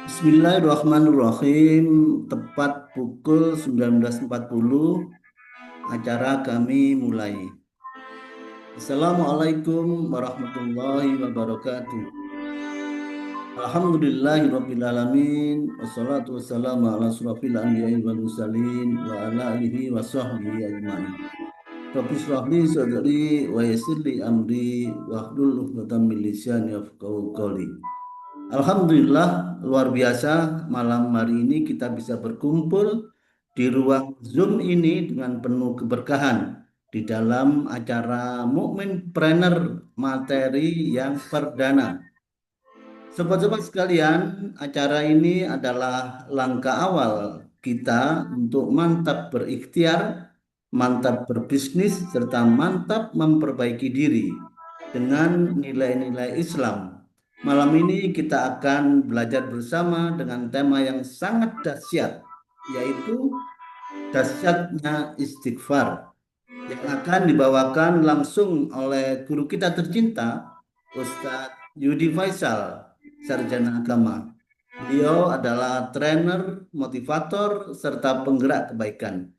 Bismillahirrahmanirrahim. Tepat pukul 19.40 acara kami mulai. Assalamualaikum warahmatullahi wabarakatuh. Alhamdulillahirrabbilalamin. Wassalatu wassalamu ala asrafil anbiya'i wal mursalin wa ala alihi wa sahbihi ajma'in. Rabbi shrah li sadri wa yassir li amri wa hlul 'uqdatam min lisani yafqahu qawli. Alhamdulillah, luar biasa malam hari ini kita bisa berkumpul di ruang Zoom ini dengan penuh keberkahan di dalam acara Mukmin Planner materi yang perdana. Sobat-sobat sekalian, acara ini adalah langkah awal kita untuk mantap berikhtiar, mantap berbisnis, serta mantap memperbaiki diri dengan nilai-nilai Islam. Malam ini kita akan belajar bersama dengan tema yang sangat dahsyat, yaitu dahsyatnya istighfar, yang akan dibawakan langsung oleh guru kita tercinta, Ustadz Yudi Faisal, sarjana agama. Beliau adalah trainer, motivator, serta penggerak kebaikan.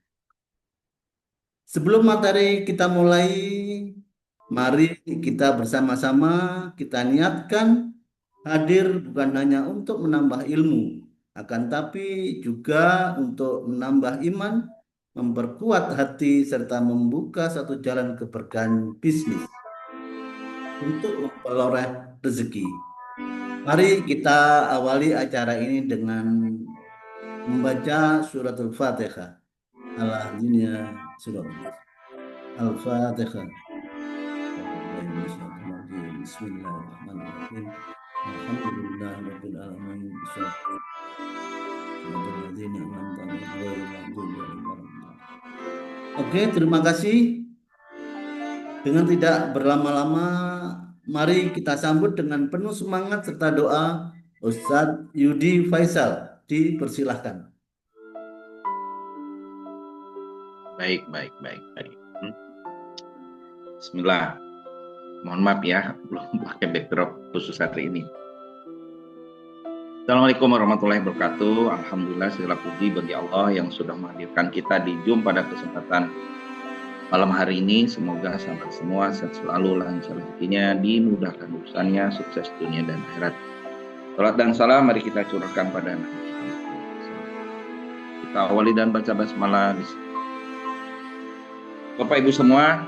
Sebelum materi kita mulai, mari kita bersama-sama kita niatkan hadir bukan hanya untuk menambah ilmu, akan tapi juga untuk menambah iman, memperkuat hati, serta membuka satu jalan keberkahan bisnis untuk memperoleh rezeki. Mari kita awali acara ini dengan membaca surat Al-Fatihah. Al-Ahzina surat Al-Fatihah. Bismillahirrahmanirrahim. Alhamdulillahirabbil alamin. Oke, terima kasih. Dengan tidak berlama-lama, mari kita sambut dengan penuh semangat serta doa Ustadz Yudi Faisal. Dipersilahkan. Baik. Bismillah. Mohon maaf ya, belum pakai backdrop khusus hari ini. Assalamualaikum warahmatullahi wabarakatuh. Alhamdulillah segala puji bagi Allah yang sudah menghadirkan kita di Zoom pada kesempatan malam hari ini. Semoga sahabat semua sehat selalu, lancar rezekinya, dimudahkan urusannya, sukses dunia dan akhirat. Salat dan salam mari kita curahkan pada Nabi. Kita awali dan baca basmalah. Bapak Ibu semua,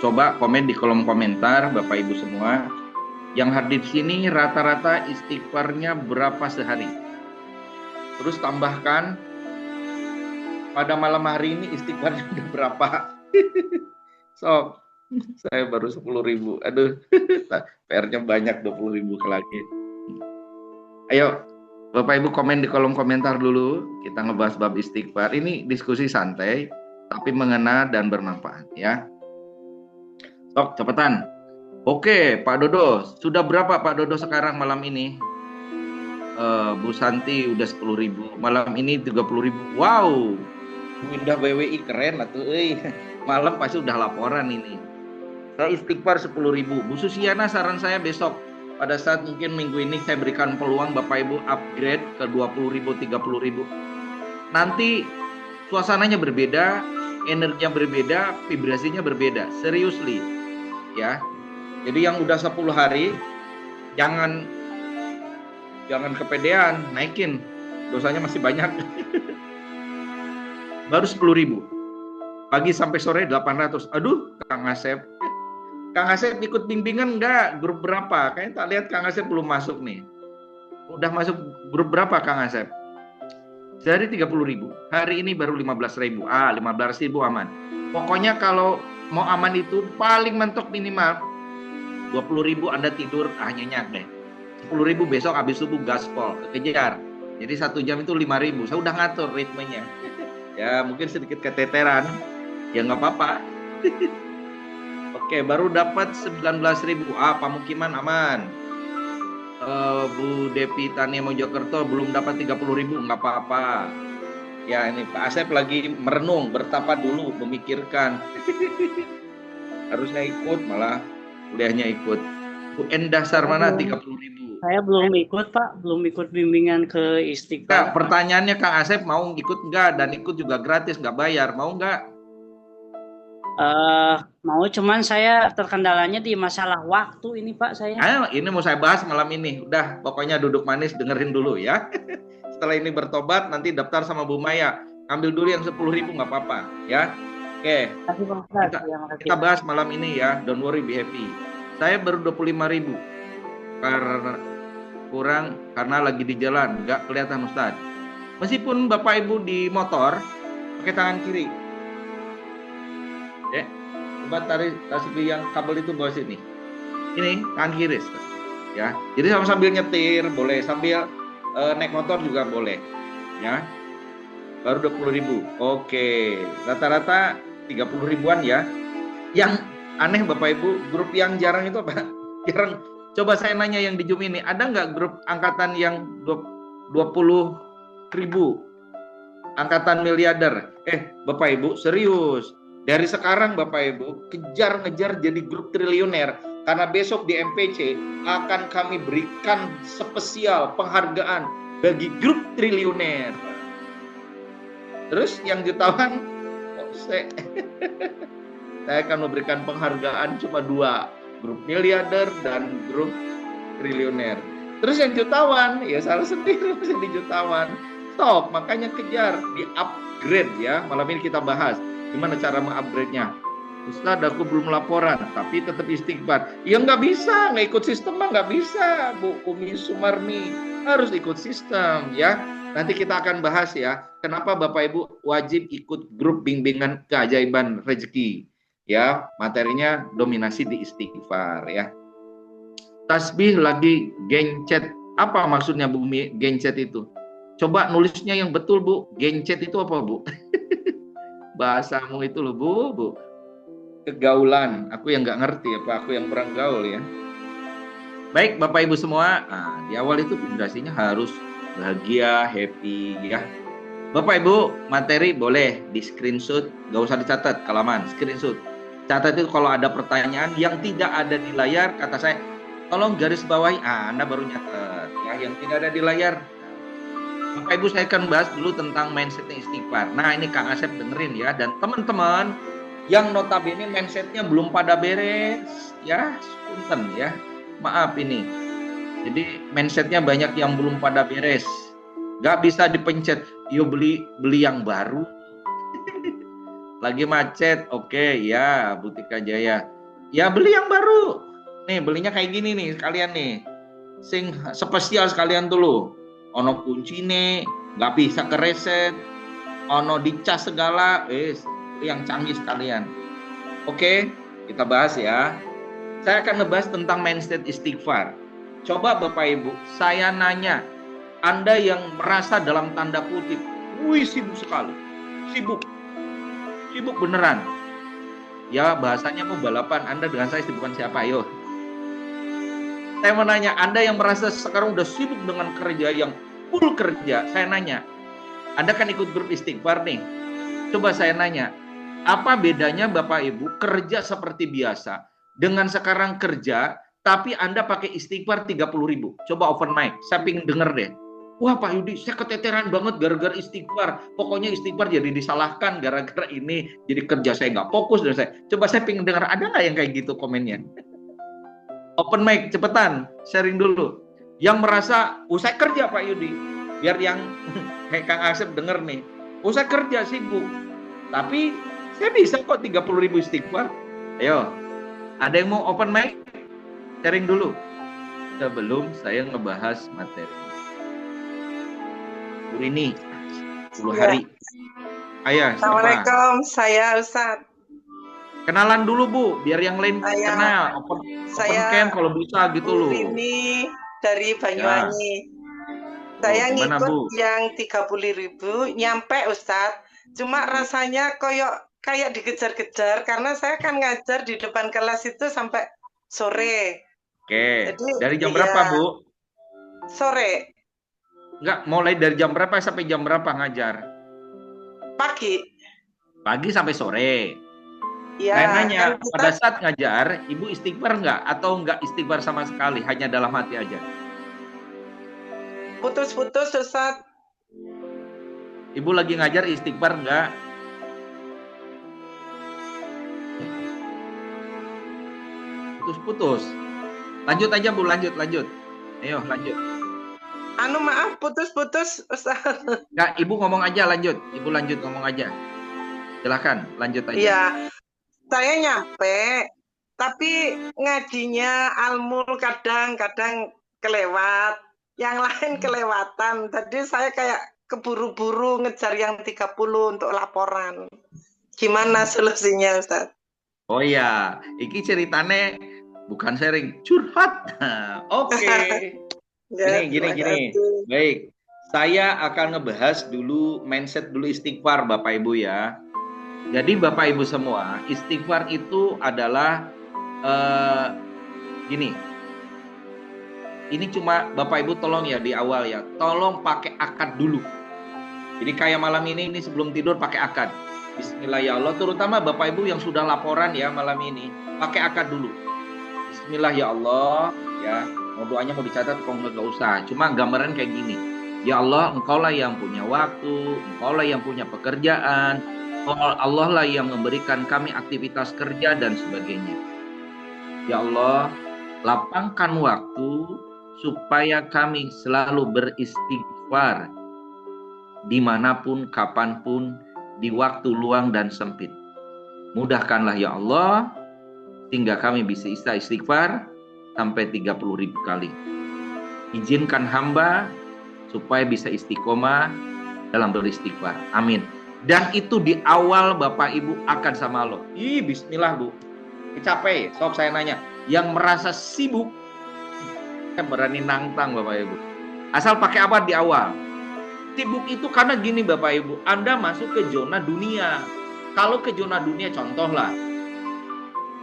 coba komen di kolom komentar Bapak Ibu semua yang hadir di sini rata-rata istighfarnya berapa sehari. Terus tambahkan pada malam hari ini istighfarnya udah berapa. So, saya baru 10.000. Aduh, PR-nya banyak 20.000 lagi. Ayo, Bapak Ibu komen di kolom komentar dulu. Kita ngebahas bab istighfar. Ini diskusi santai, tapi mengena dan bermanfaat ya. Sok, cepetan. Oke, Pak Dodo. Sudah berapa Pak Dodo sekarang malam ini? Bu Santi udah 10.000. Malam ini 30.000. Wow. Windah BWI keren lah tuh. Malam pasti udah laporan ini. Saya istighfar 10.000. Bu Susiana, saran saya besok pada saat mungkin minggu ini saya berikan peluang Bapak Ibu upgrade ke 20.000, 30.000. Nanti suasananya berbeda, energinya berbeda, vibrasinya berbeda. Seriously. Ya. Jadi yang udah 10 hari jangan kepedean, naikin. Dosanya masih banyak. Baru 10.000. Pagi sampai sore 800. Aduh, Kang Asep. Kang Asep ikut bimbingan enggak? Grup berapa? Kayaknya tak lihat Kang Asep belum masuk nih. Udah masuk grup berapa Kang Asep? Sehari 30.000. Hari ini baru 15.000. 15.000 aman. Pokoknya kalau mau aman itu paling mentok minimal 20.000 Anda tidur nyenyak deh. 10.000 besok habis subuh gaspol, kejar. Jadi 1 jam itu 5.000. Saya udah ngatur ritmenya. Ya mungkin sedikit keteteran. Ya nggak apa-apa. Oke, baru dapat 19.000. Pamukiman aman. Bu Depi Tania Mojokerto belum dapat 30.000. Nggak apa-apa. Ya ini Pak Asep lagi merenung, bertapa dulu, memikirkan. Harusnya ikut malah kuliahnya ikut. Bu Endah Sarmana 30.000. Saya belum ikut Pak, belum ikut bimbingan ke Enggak, Istighfar. pertanyaannya Kang Asep mau ikut enggak, dan ikut juga gratis, enggak bayar, mau enggak? Eh, mau cuman saya terkendalanya di masalah waktu ini Pak saya. Ayo, ini mau saya bahas malam ini. Udah, pokoknya duduk manis dengerin dulu ya. Setelah ini bertobat, nanti daftar sama Bu Maya. Ambil dulu yang 10.000 nggak apa-apa ya. Oke, Terima kasih Pak Ustaz. kita, Ya, makasih. kita bahas malam ini ya. Don't worry, be happy. Saya baru 25.000 karena kurang karena lagi di jalan, nggak kelihatan Ustaz. Meskipun Bapak Ibu di motor, pakai tangan kiri. Ya, coba tarik tasbih yang kabel itu bawa sini. Ini tangan kiri, ya. Jadi sambil nyetir boleh, sambil naik motor juga boleh, ya. Baru 20.000. Oke, rata-rata 30 ribuan ya. Yang aneh Bapak Ibu, grup yang jarang itu apa? Jarang. Coba saya nanya yang di Zoom ini, ada nggak grup angkatan yang 20.000? Angkatan miliarder? Bapak Ibu, serius. Dari sekarang Bapak Ibu, kejar-ngejar jadi grup triliuner. Karena besok di MPC akan kami berikan spesial penghargaan bagi grup triliuner. Terus yang jutawan, saya akan memberikan penghargaan cuma 2. Grup miliarder dan grup triliuner. Terus yang jutawan, ya salah sendiri yang di jutawan. Stop, makanya kejar, di-upgrade ya. Malam ini kita bahas gimana cara mengupgrade-nya. Ustaz, aku belum laporan, tapi tetap istighfar. Ya nggak bisa, nggak ikut sistem mah nggak bisa, Bu Umi Sumarni. Harus ikut sistem ya. Nanti kita akan bahas ya, kenapa Bapak Ibu wajib ikut grup bimbingan keajaiban rezeki. Ya, materinya dominasi di istighfar ya. Tasbih lagi gencet. Apa maksudnya Bu Umi gencet itu? Coba nulisnya yang betul Bu. Gencet itu apa Bu? Bahasamu itu loh Bu. Kegaulan. Aku yang nggak ngerti apa aku yang kurang gaul ya. Baik Bapak Ibu semua. Nah, di awal itu vibrasinya harus bahagia, happy ya. Bapak Ibu materi boleh di screenshot, nggak usah dicatat kalaman, screenshot. Catat itu kalau ada pertanyaan yang tidak ada di layar, kata saya tolong garis bawahi. Anda baru nyatet ya yang tidak ada di layar. Bapak Ibu saya akan bahas dulu tentang mindsetnya istighfar. Nah ini Kang Asep dengerin ya, dan teman-teman yang notabene mindsetnya belum pada beres ya, punten ya, maaf ini. Jadi mindsetnya banyak yang belum pada beres, nggak bisa dipencet. Yo beli yang baru. Lagi macet, oke ya Butika Jaya. Ya beli yang baru. Nih belinya kayak gini nih sekalian nih, sing spesial sekalian dulu. Ono kunci nih, nggak bisa kereset, ono dicas segala, yang canggih sekalian. Oke, kita bahas ya. Saya akan ngebahas tentang mindset istighfar. Coba Bapak Ibu, saya nanya, Anda yang merasa dalam tanda kutip, wih sibuk sekali, sibuk beneran. Ya bahasanya mau balapan, Anda dengan saya sibukan siapa? Ayo. Saya mau nanya, Anda yang merasa sekarang udah sibuk dengan kerja yang full kerja, saya nanya, Anda kan ikut grup istighfar nih. Coba saya nanya, apa bedanya Bapak Ibu kerja seperti biasa dengan sekarang kerja, tapi Anda pakai istighfar 30.000? Coba open mic, saya pengen denger deh. Wah Pak Yudi, saya keteteran banget gara-gara istighfar. Pokoknya istighfar jadi disalahkan gara-gara ini, jadi kerja saya nggak fokus. Dan coba saya pengen denger, ada nggak yang kayak gitu komennya? Open mic, cepetan, sharing dulu. Yang merasa, saya kerja Pak Yudi. Biar yang kayak Kang Asep denger nih. Saya kerja sibuk. Tapi saya bisa kok 30.000 istighfar. Ayo, ada yang mau open mic? Sharing dulu. Sebelum saya ngebahas materi. Bu Rini, 10 hari. Ayah, Assalamualaikum, saya Ustadz. Kenalan dulu Bu, biar yang lain kenal. Open camp kalau bisa gitu loh. Ini dari Banyuwangi. Saya ngikut yang 30.000 nyampe Ustadz. Cuma rasanya kayak dikejar-kejar karena saya kan ngajar di depan kelas itu sampai sore. Oke. Jadi, dari jam berapa Bu? Sore. Enggak, mulai dari jam berapa sampai jam berapa ngajar? Pagi. Pagi sampai sore. Ya, saya nanya, pada saat ngajar, Ibu istighfar nggak? Atau nggak istighfar sama sekali, hanya dalam hati aja? Putus-putus Ustaz. Ibu lagi ngajar istighfar enggak? Putus-putus. Lanjut aja Bu, lanjut. Ayo lanjut. Maaf, putus-putus Ustaz. Enggak, Ibu ngomong aja, lanjut. Ibu lanjut ngomong aja. Silahkan, lanjut aja. Iya, saya nyampe, tapi ngajinya Almul kadang-kadang kelewat, yang lain kelewatan. Tadi saya kayak keburu-buru ngejar yang 30 untuk laporan. Gimana solusinya, Ustaz? Oh iya, iki ceritane bukan sharing, curhat. Oke. Gini. Baik, saya akan ngebahas dulu mindset dulu istighfar Bapak Ibu ya. Jadi Bapak Ibu semua, istighfar itu adalah gini. Ini cuma Bapak Ibu tolong ya di awal ya, tolong pakai akad dulu. Jadi kayak malam ini sebelum tidur pakai akad. Bismillah ya Allah, terutama Bapak Ibu yang sudah laporan ya malam ini, pakai akad dulu. Bismillah ya Allah, ya. Mau doanya mau dicatat, kok nggak usah. Cuma gambaran kayak gini. Ya Allah, Engkaulah yang punya waktu, Engkaulah yang punya pekerjaan, Allah lah yang memberikan kami aktivitas kerja dan sebagainya. Ya Allah, lapangkan waktu supaya kami selalu beristighfar dimanapun, kapanpun, di waktu luang dan sempit. Mudahkanlah ya Allah, sehingga kami bisa istighfar sampai 30.000 kali. Izinkan hamba supaya bisa istiqomah dalam beristighfar. Amin. Dan itu di awal Bapak Ibu akan sama Allah. Bismillah Bu. Capek, sok saya nanya. Yang merasa sibuk, berani nantang Bapak Ibu. Asal pakai apa di awal? Sibuk itu karena gini Bapak Ibu, Anda masuk ke zona dunia. Kalau ke zona dunia, contoh lah,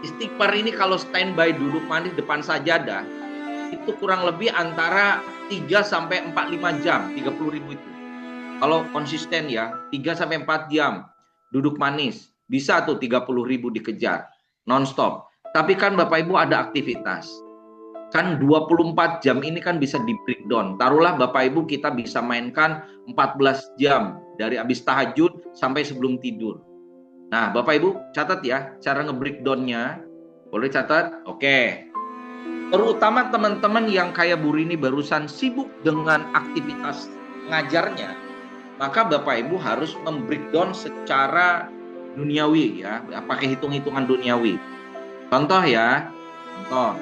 istighfar ini kalau standby duduk manis depan sajadah, itu kurang lebih antara 3-45 jam, 30.000 itu. Kalau konsisten ya, 3-4 jam duduk manis, bisa tuh 30.000 dikejar, non-stop. Tapi kan Bapak Ibu ada aktivitas. Kan 24 jam ini kan bisa di breakdown. Taruhlah Bapak Ibu kita bisa mainkan 14 jam dari habis tahajud sampai sebelum tidur. Nah Bapak Ibu catat ya cara nge-breakdownnya. Boleh catat? Oke. Terutama teman-teman yang kayak Bu Rini barusan sibuk dengan aktivitas ngajarnya, maka Bapak Ibu harus membreakdown secara duniawi ya, pakai hitung-hitungan duniawi. Contoh ya, contoh.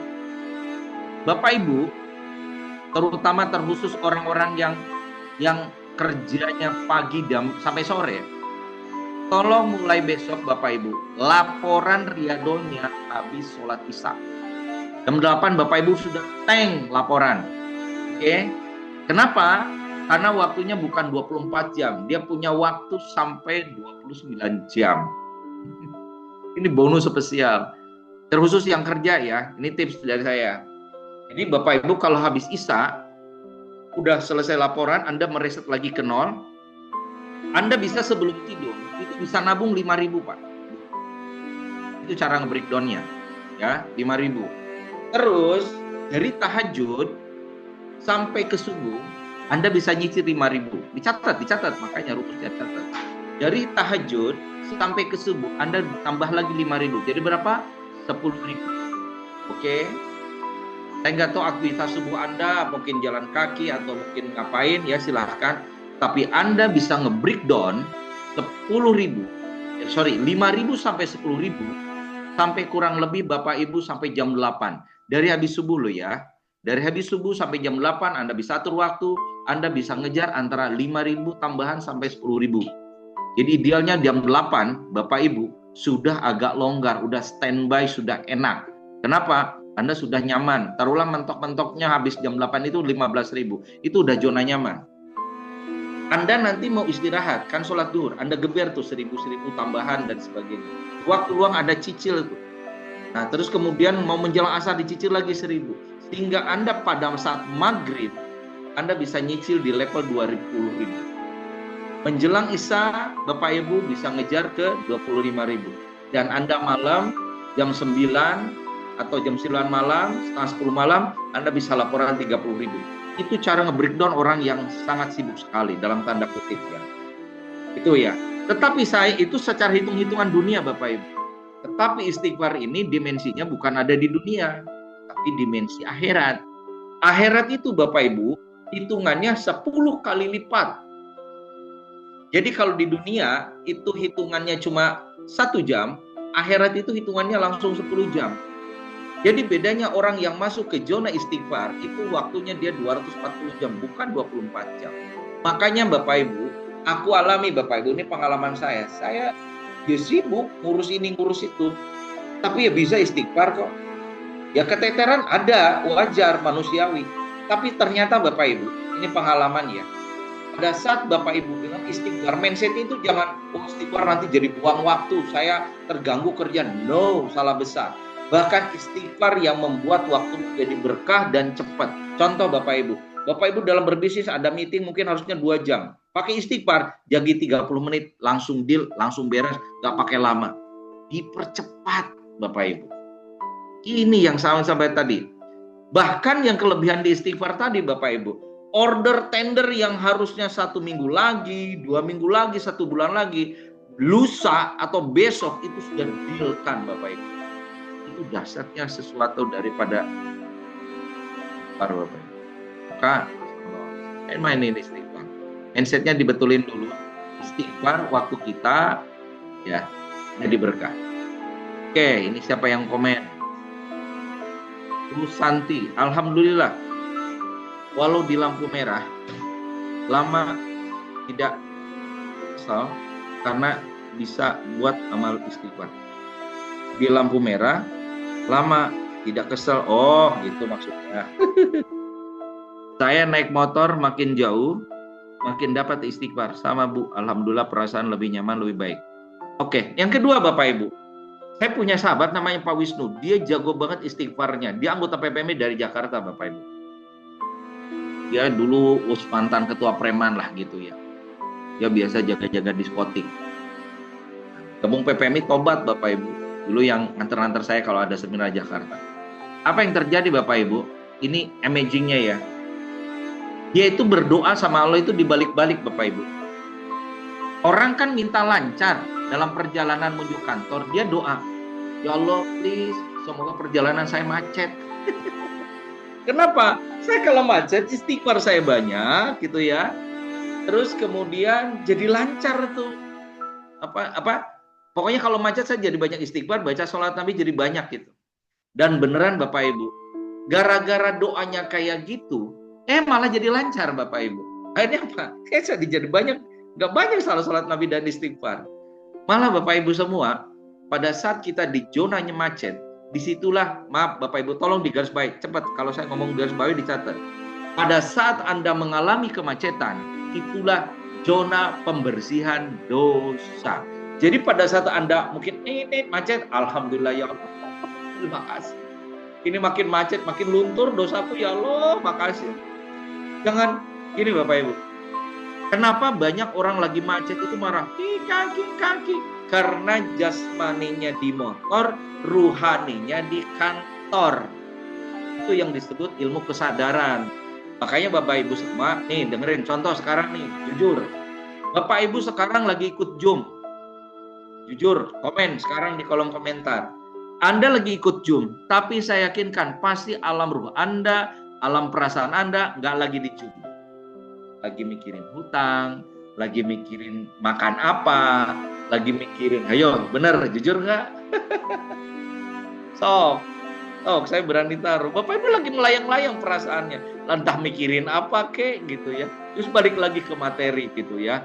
Bapak Ibu, terutama terkhusus orang-orang yang kerjanya pagi sampai sore, tolong mulai besok Bapak Ibu, laporan riadonya habis sholat isya. Jam 8 Bapak Ibu sudah laporan. Oke. Kenapa? Karena waktunya bukan 24 jam. Dia punya waktu sampai 29 jam. Ini bonus spesial. Terkhusus yang kerja ya. Ini tips dari saya. Jadi Bapak Ibu kalau habis isya, udah selesai laporan, Anda mereset lagi ke 0. Anda bisa sebelum tidur, itu bisa nabung 5.000 Pak. Itu cara nge-breakdownnya. Ya, 5.000. Terus dari tahajud sampai ke subuh, Anda bisa nyicil 5.000. Dicatat, makanya rumusnya catat. Dari tahajud sampai ke subuh, Anda tambah lagi 5.000. Jadi berapa? 10.000. Oke. Saya nggak tahu aktivitas subuh Anda, mungkin jalan kaki atau mungkin ngapain, ya silahkan. Tapi Anda bisa nge-breakdown 5.000 sampai 10.000, sampai kurang lebih Bapak Ibu sampai jam 8. Dari habis subuh loh ya. Dari habis subuh sampai jam 8 Anda bisa atur waktu, Anda bisa ngejar antara 5.000 tambahan sampai 10.000. Jadi idealnya jam 8 Bapak Ibu sudah agak longgar, udah standby, sudah enak. Kenapa? Anda sudah nyaman. Taruhlah mentok-mentoknya habis jam 8 itu 15.000. Itu udah zona nyaman. Anda nanti mau istirahat, kan sholat duhur, Anda geber tuh 1.000 tambahan dan sebagainya. Waktu luang ada cicil tuh. Nah, terus kemudian mau menjelang asar dicicil lagi 1.000. Sehingga Anda pada saat maghrib, Anda bisa nyicil di level 20.000. Menjelang isya, Bapak Ibu bisa ngejar ke 25.000. Dan Anda malam jam 9 atau jam 9 malam, setengah 10 malam, Anda bisa laporan 30.000. Itu cara nge-breakdown orang yang sangat sibuk sekali, dalam tanda kutip ya. Itu ya. Tetapi saya itu secara hitung-hitungan dunia Bapak Ibu. Tetapi istighfar ini dimensinya bukan ada di dunia, tapi dimensi akhirat. Akhirat itu Bapak Ibu, hitungannya 10 kali lipat. Jadi kalau di dunia itu hitungannya cuma 1 jam, akhirat itu hitungannya langsung 10 jam. Jadi bedanya orang yang masuk ke zona istighfar itu waktunya dia 240 jam, bukan 24 jam. Makanya Bapak Ibu, aku alami Bapak Ibu, ini pengalaman saya. Saya ya sibuk ngurus ini ngurus itu, tapi ya bisa istighfar kok. Ya keteteran ada, wajar, manusiawi. Tapi ternyata Bapak Ibu, ini pengalaman ya. Pada saat Bapak Ibu dengan istighfar, mindset itu jangan, oh istighfar nanti jadi buang waktu, saya terganggu kerja. No, salah besar. Bahkan istighfar yang membuat waktu menjadi berkah dan cepat. Contoh Bapak Ibu. Bapak Ibu dalam berbisnis ada meeting mungkin harusnya 2 jam. Pakai istighfar, jadi 30 menit, langsung deal, langsung beres, gak pakai lama. Dipercepat Bapak Ibu. Ini yang sampai tadi. Bahkan yang kelebihan di istighfar tadi Bapak Ibu. Order tender yang harusnya 1 minggu lagi, 2 minggu lagi, 1 bulan lagi, lusa atau besok itu sudah deal-kan Bapak Ibu. Itu dasarnya sesuatu daripada para Bapak Ibu. Maka mainin istighfar. Mindsetnya dibetulin dulu. Istighfar waktu kita ya jadi berkah. Oke, ini siapa yang komen? Bu Santi, alhamdulillah. Walau di lampu merah, lama tidak kesal karena bisa buat amal istighfar. Di lampu merah, lama tidak kesel. Oh, itu maksudnya. Saya naik motor makin jauh, makin dapat istighfar. Sama Bu, alhamdulillah perasaan lebih nyaman, lebih baik. Oke, yang kedua Bapak Ibu. Saya punya sahabat namanya Pak Wisnu. Dia jago banget istighfarnya. Dia anggota PPMI dari Jakarta Bapak Ibu. Dia dulu mantan ketua preman lah gitu ya. Dia biasa jaga-jaga diskotik. Gabung PPMI tobat Bapak Ibu. Dulu yang nganter-nganter saya kalau ada seminar Jakarta. Apa yang terjadi Bapak Ibu? Ini imagingnya ya. Dia itu berdoa sama Allah itu dibalik-balik Bapak Ibu. Orang kan minta lancar dalam perjalanan menuju kantor. Dia doa. Ya Allah please, semoga perjalanan saya macet. Kenapa? Saya kalau macet istighfar saya banyak gitu ya. Terus kemudian jadi lancar tuh. Pokoknya kalau macet saya jadi banyak istighfar, baca sholat Nabi jadi banyak gitu. Dan beneran Bapak Ibu, gara-gara doanya kayak gitu, malah jadi lancar Bapak Ibu. Akhirnya apa? Saya jadi banyak, gak banyak salah sholat Nabi dan istighfar. Malah Bapak Ibu semua, pada saat kita di zonanya macet, disitulah, maaf Bapak Ibu, tolong digarisbawahi, cepat. Kalau saya ngomong garisbawahi dicatat. Pada saat Anda mengalami kemacetan, itulah zona pembersihan dosa. Jadi pada saat Anda mungkin ini macet, alhamdulillah ya Allah, terima kasih. Ini makin macet, makin luntur dosaku ya Allah, makasih. Jangan gini Bapak Ibu. Kenapa banyak orang lagi macet itu marah? Kaki. Karena jasmaninya di motor, ruhaninya di kantor. Itu yang disebut ilmu kesadaran. Makanya Bapak Ibu semua, nih dengerin contoh sekarang nih, jujur. Bapak Ibu sekarang lagi ikut Zoom. Jujur, komen sekarang di kolom komentar. Anda lagi ikut Zoom, tapi saya yakinkan pasti alam ruh Anda, alam perasaan Anda nggak lagi di Zoom. Lagi mikirin hutang, lagi mikirin makan apa, lagi mikirin, ayo bener, jujur nggak? Sok, saya berani taruh. Bapak Ibu lagi melayang-layang perasaannya. Entah mikirin apa kek gitu ya. Terus balik lagi ke materi gitu ya.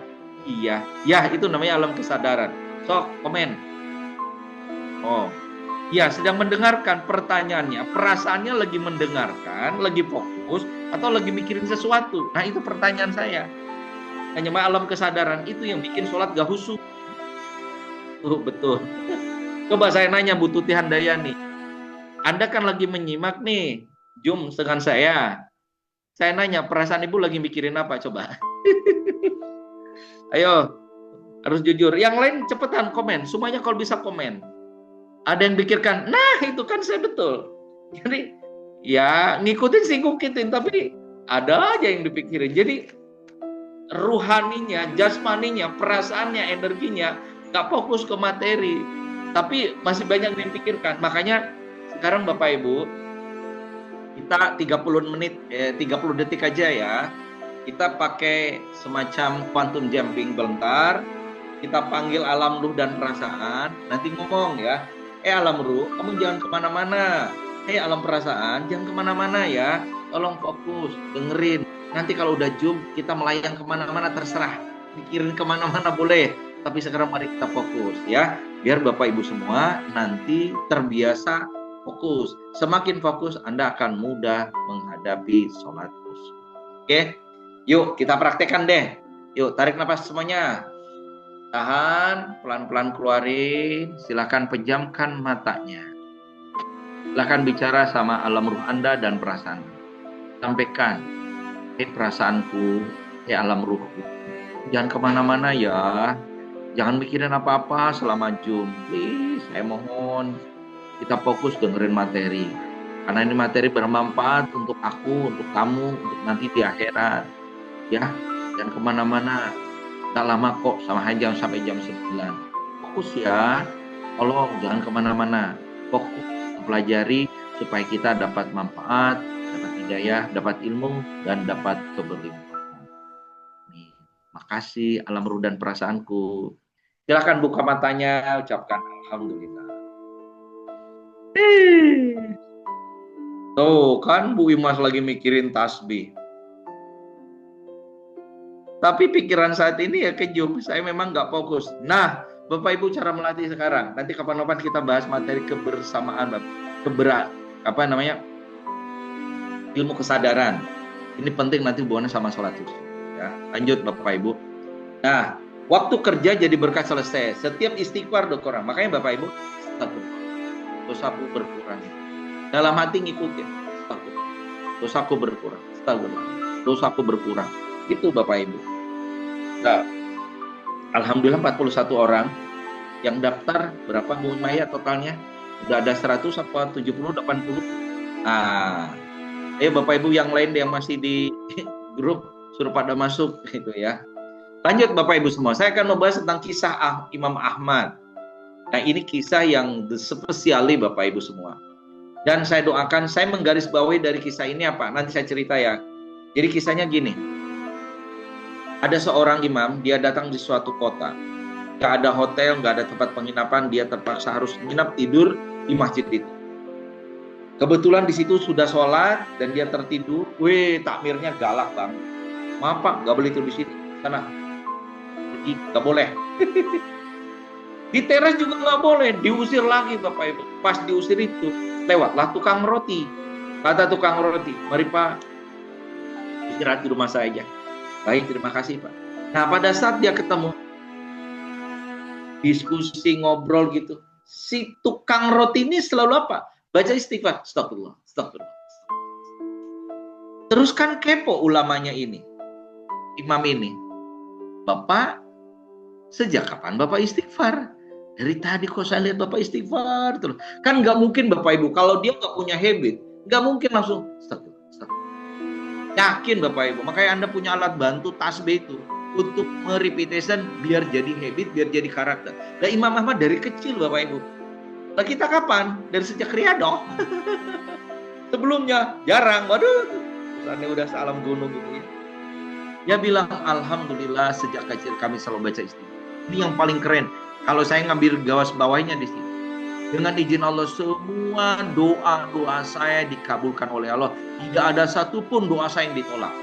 Iya, ya itu namanya alam kesadaran. Sok, komen. Oh, ya sedang mendengarkan pertanyaannya. Perasaannya lagi mendengarkan, lagi fokus, atau lagi mikirin sesuatu. Nah itu pertanyaan saya. Hanya alam kesadaran itu yang bikin sholat gak khusyuk. Betul. Coba saya nanya Bu Tuti Handayani. Anda kan lagi menyimak nih Zoom dengan saya. Saya nanya, perasaan Ibu lagi mikirin apa? Coba. Ayo, harus jujur. Yang lain cepetan komen. Semuanya kalau bisa komen. Ada yang pikirkan, nah itu kan saya betul. Jadi ya ngikutin sih ngikutin, tapi ada aja yang dipikirin. Jadi ruhaninya, jasmaninya, perasaannya, energinya nggak fokus ke materi, tapi masih banyak yang dipikirkan. Makanya sekarang Bapak Ibu, kita 30 menit, 30 detik aja ya. Kita pakai semacam quantum jumping bentar. Kita panggil alam ruh dan perasaan. Nanti ngomong ya, alam ruh, kamu jangan kemana-mana. Alam perasaan, jangan kemana-mana ya. Tolong fokus, dengerin. Nanti kalau udah zoom, kita melayang kemana-mana terserah. Pikirin kemana-mana boleh. Tapi sekarang mari kita fokus ya. Biar Bapak Ibu semua nanti terbiasa fokus. Semakin fokus, Anda akan mudah menghadapi sholat khusyuk. Oke, yuk kita praktekkan deh. Yuk tarik nafas semuanya. Tahan, pelan-pelan keluarin. Silakan pejamkan matanya. Silakan bicara sama alam ruh Anda dan perasaan. Sampaikan, perasaanku, alam ruhku, jangan kemana-mana ya. Jangan mikirin apa-apa selama Zoom. Please, saya mohon. Kita fokus dengerin materi. Karena ini materi bermanfaat untuk aku, untuk kamu, untuk nanti di akhirat. Ya, jangan kemana-mana. Tak lama kok, sampai jam 9. Fokus ya. Tolong, jangan kemana-mana. Fokus, pelajari supaya kita dapat manfaat, dapat hidayah, dapat ilmu, dan dapat keberlimpahan. Makasih alam ruh dan perasaanku. Silakan buka matanya, ucapkan alhamdulillah. Tuh kan Bu Imas lagi mikirin tasbih. Tapi pikiran saat ini ya kejum, saya memang nggak fokus. Nah, Bapak Ibu cara melatih sekarang. Nanti kapan-kapan kita bahas materi kebersamaan, ilmu kesadaran. Ini penting nanti hubungannya sama sholat khusyuk. Ya, lanjut Bapak Ibu. Nah, waktu kerja jadi berkah selesai. Setiap istighfar berkurang. Makanya Bapak Ibu, dosaku berkurang. Dalam hati ngikutin. Dosaku berkurang. Dosaku berkurang. Itu Bapak Ibu. Nah, alhamdulillah 41 orang yang daftar. Berapa Bu Maya totalnya? Udah ada 100 apa 70, 80? Nah, Bapak Ibu yang lain yang masih di grup suruh pada masuk gitu ya. Lanjut Bapak Ibu semua, saya akan membahas tentang kisah Imam Ahmad. Nah, ini kisah yang spesial Bapak Ibu semua. Dan saya doakan, saya menggarisbawahi dari kisah ini apa? Nanti saya cerita ya. Jadi kisahnya gini. Ada seorang imam, dia datang di suatu kota. Gak ada hotel, gak ada tempat penginapan, dia terpaksa harus menginap tidur di masjid itu. Kebetulan di situ sudah sholat dan dia tertidur. Takmirnya galak banget. Maaf Pak, gak boleh tidur di sini. Sana, pergi, gak boleh. Di teras juga gak boleh, diusir lagi Bapak Ibu. Pas diusir itu, lewatlah tukang roti. Kata tukang roti, mari Pak, istirahat di rumah saya aja. Baik, terima kasih Pak. Nah, pada saat dia ketemu, diskusi, ngobrol gitu, si tukang roti ini selalu apa? Baca istighfar, astagfirullah, astagfirullah. Terus kan kepo ulamanya ini, imam ini. Bapak, sejak kapan Bapak istighfar? Dari tadi kok saya lihat Bapak istighfar terus. Kan nggak mungkin Bapak Ibu, kalau dia nggak punya habit, nggak mungkin langsung astagfirullah. Yakin Bapak Ibu, makanya Anda punya alat bantu tasbih itu untuk merepetition biar jadi habit, biar jadi karakter. Nah, Imam Ahmad dari kecil Bapak Ibu. Nah, kita kapan? Dari sejak Riyadhah. Sebelumnya jarang. Waduh, misalnya udah salam gunung gitu ya. Dia bilang, alhamdulillah sejak kecil kami selalu baca istighfar. Ini yang paling keren. Kalau saya ngambil garis bawahnya di sini. Dengan izin Allah, semua doa-doa saya dikabulkan oleh Allah. Tidak ada satupun doa saya yang ditolak.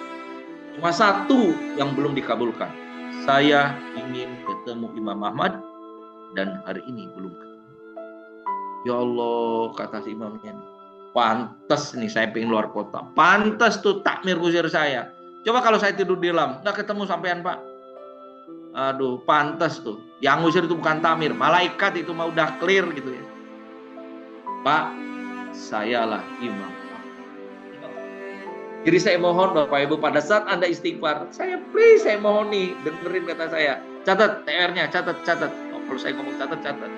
Cuma satu yang belum dikabulkan. Saya ingin ketemu Imam Ahmad dan hari ini belum ketemu. Ya Allah, kata si imamnya. Pantes nih saya pengen luar kota. Pantes tuh takmir kusir saya. Coba kalau saya tidur di dalam, nggak ketemu sampean Pak. Aduh, pantes tuh. Yang ngusir itu bukan takmir, malaikat itu mau udah clear gitu ya. Pak, sayalah imam. Jadi saya mohon Bapak Ibu pada saat Anda istighfar, saya mohon nih, dengerin kata saya. Catat TR-nya, catat. Oh, kalau saya ngomong catat.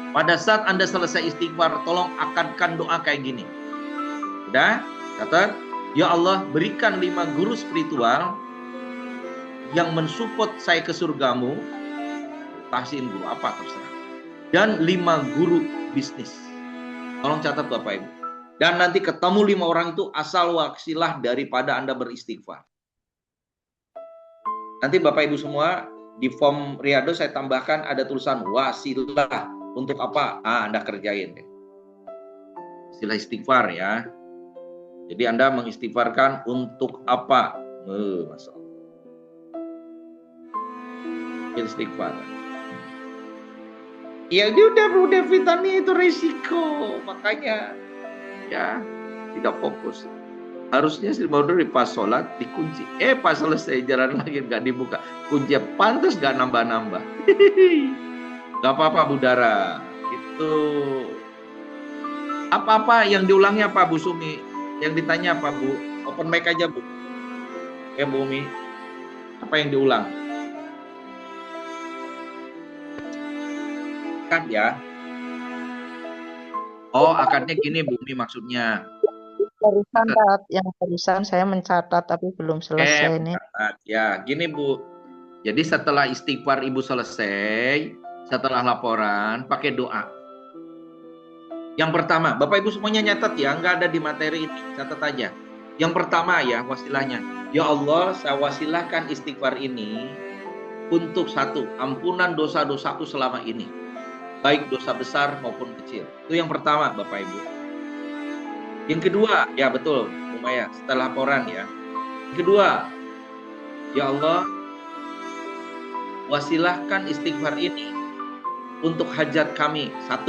Pada saat Anda selesai istighfar, tolong akadkan doa kayak gini. Udah? Catat. Ya Allah, berikan 5 guru spiritual yang mensupport saya ke surgamu. Tahsin guru apa terserah. Dan 5 guru bisnis. Tolong catat Bapak Ibu. Dan nanti ketemu 5 orang itu asal wasilah daripada Anda beristighfar. Nanti Bapak Ibu semua di form Riyadhah saya tambahkan ada tulisan wasilah. Untuk apa? Anda kerjain. Wasilah istighfar ya. Jadi Anda mengistighfarkan untuk apa? Masya Allah. Istighfar. Ya dia udah Fitani itu resiko. Makanya ya tidak fokus. Harusnya sih baru pas sholat dikunci. Pas selesai jalan lagi nggak dibuka. Kunci pantas nggak nambah-nambah. Gak apa-apa Budara. Itu apa-apa yang diulangnya apa Bu Sumi? Yang ditanya apa Bu? Open mic aja Bu. Ya Bu Umi. Apa yang diulang? Akad ya. Oh, akadnya gini Bu Umi maksudnya. Barusan saya mencatat tapi belum selesai nih. Ya, gini Bu. Jadi setelah istighfar Ibu selesai, setelah laporan pakai doa. Yang pertama, Bapak Ibu semuanya nyatet ya, nggak ada di materi ini, catat aja. Yang pertama ya wasilahnya, ya Allah saya wasilahkan istighfar ini untuk 1, ampunan dosa-dosaku selama ini, baik dosa besar maupun kecil. Itu yang pertama Bapak Ibu. Yang kedua, ya betul Bu Maya, setelah laporan ya. Yang kedua, ya Allah wasilahkan istighfar ini untuk hajat kami. 1,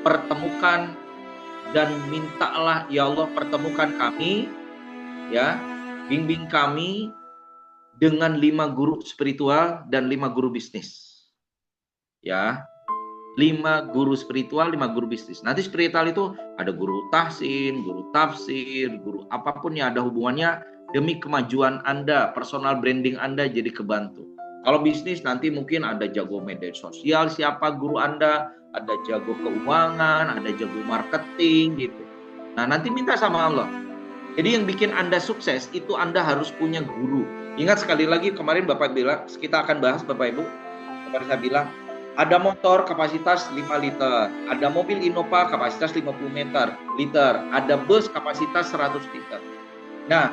pertemukan dan mintalah ya Allah pertemukan kami, ya, bimbing kami dengan 5 guru spiritual dan 5 guru bisnis. Ya, 5 guru spiritual, 5 guru bisnis. Nanti spiritual itu ada guru tahsin, guru tafsir, guru apapun yang ada hubungannya demi kemajuan Anda, personal branding Anda jadi kebantu. Kalau bisnis nanti mungkin ada jago media sosial siapa guru Anda, ada jago keuangan, ada jago marketing gitu. Nah nanti minta sama Allah. Jadi yang bikin Anda sukses itu Anda harus punya guru. Ingat sekali lagi kemarin Bapak bilang, kita akan bahas Bapak Ibu. Kemarin saya bilang, ada motor kapasitas 5 liter, ada mobil Innova kapasitas 50 liter, ada bus kapasitas 100 liter. Nah,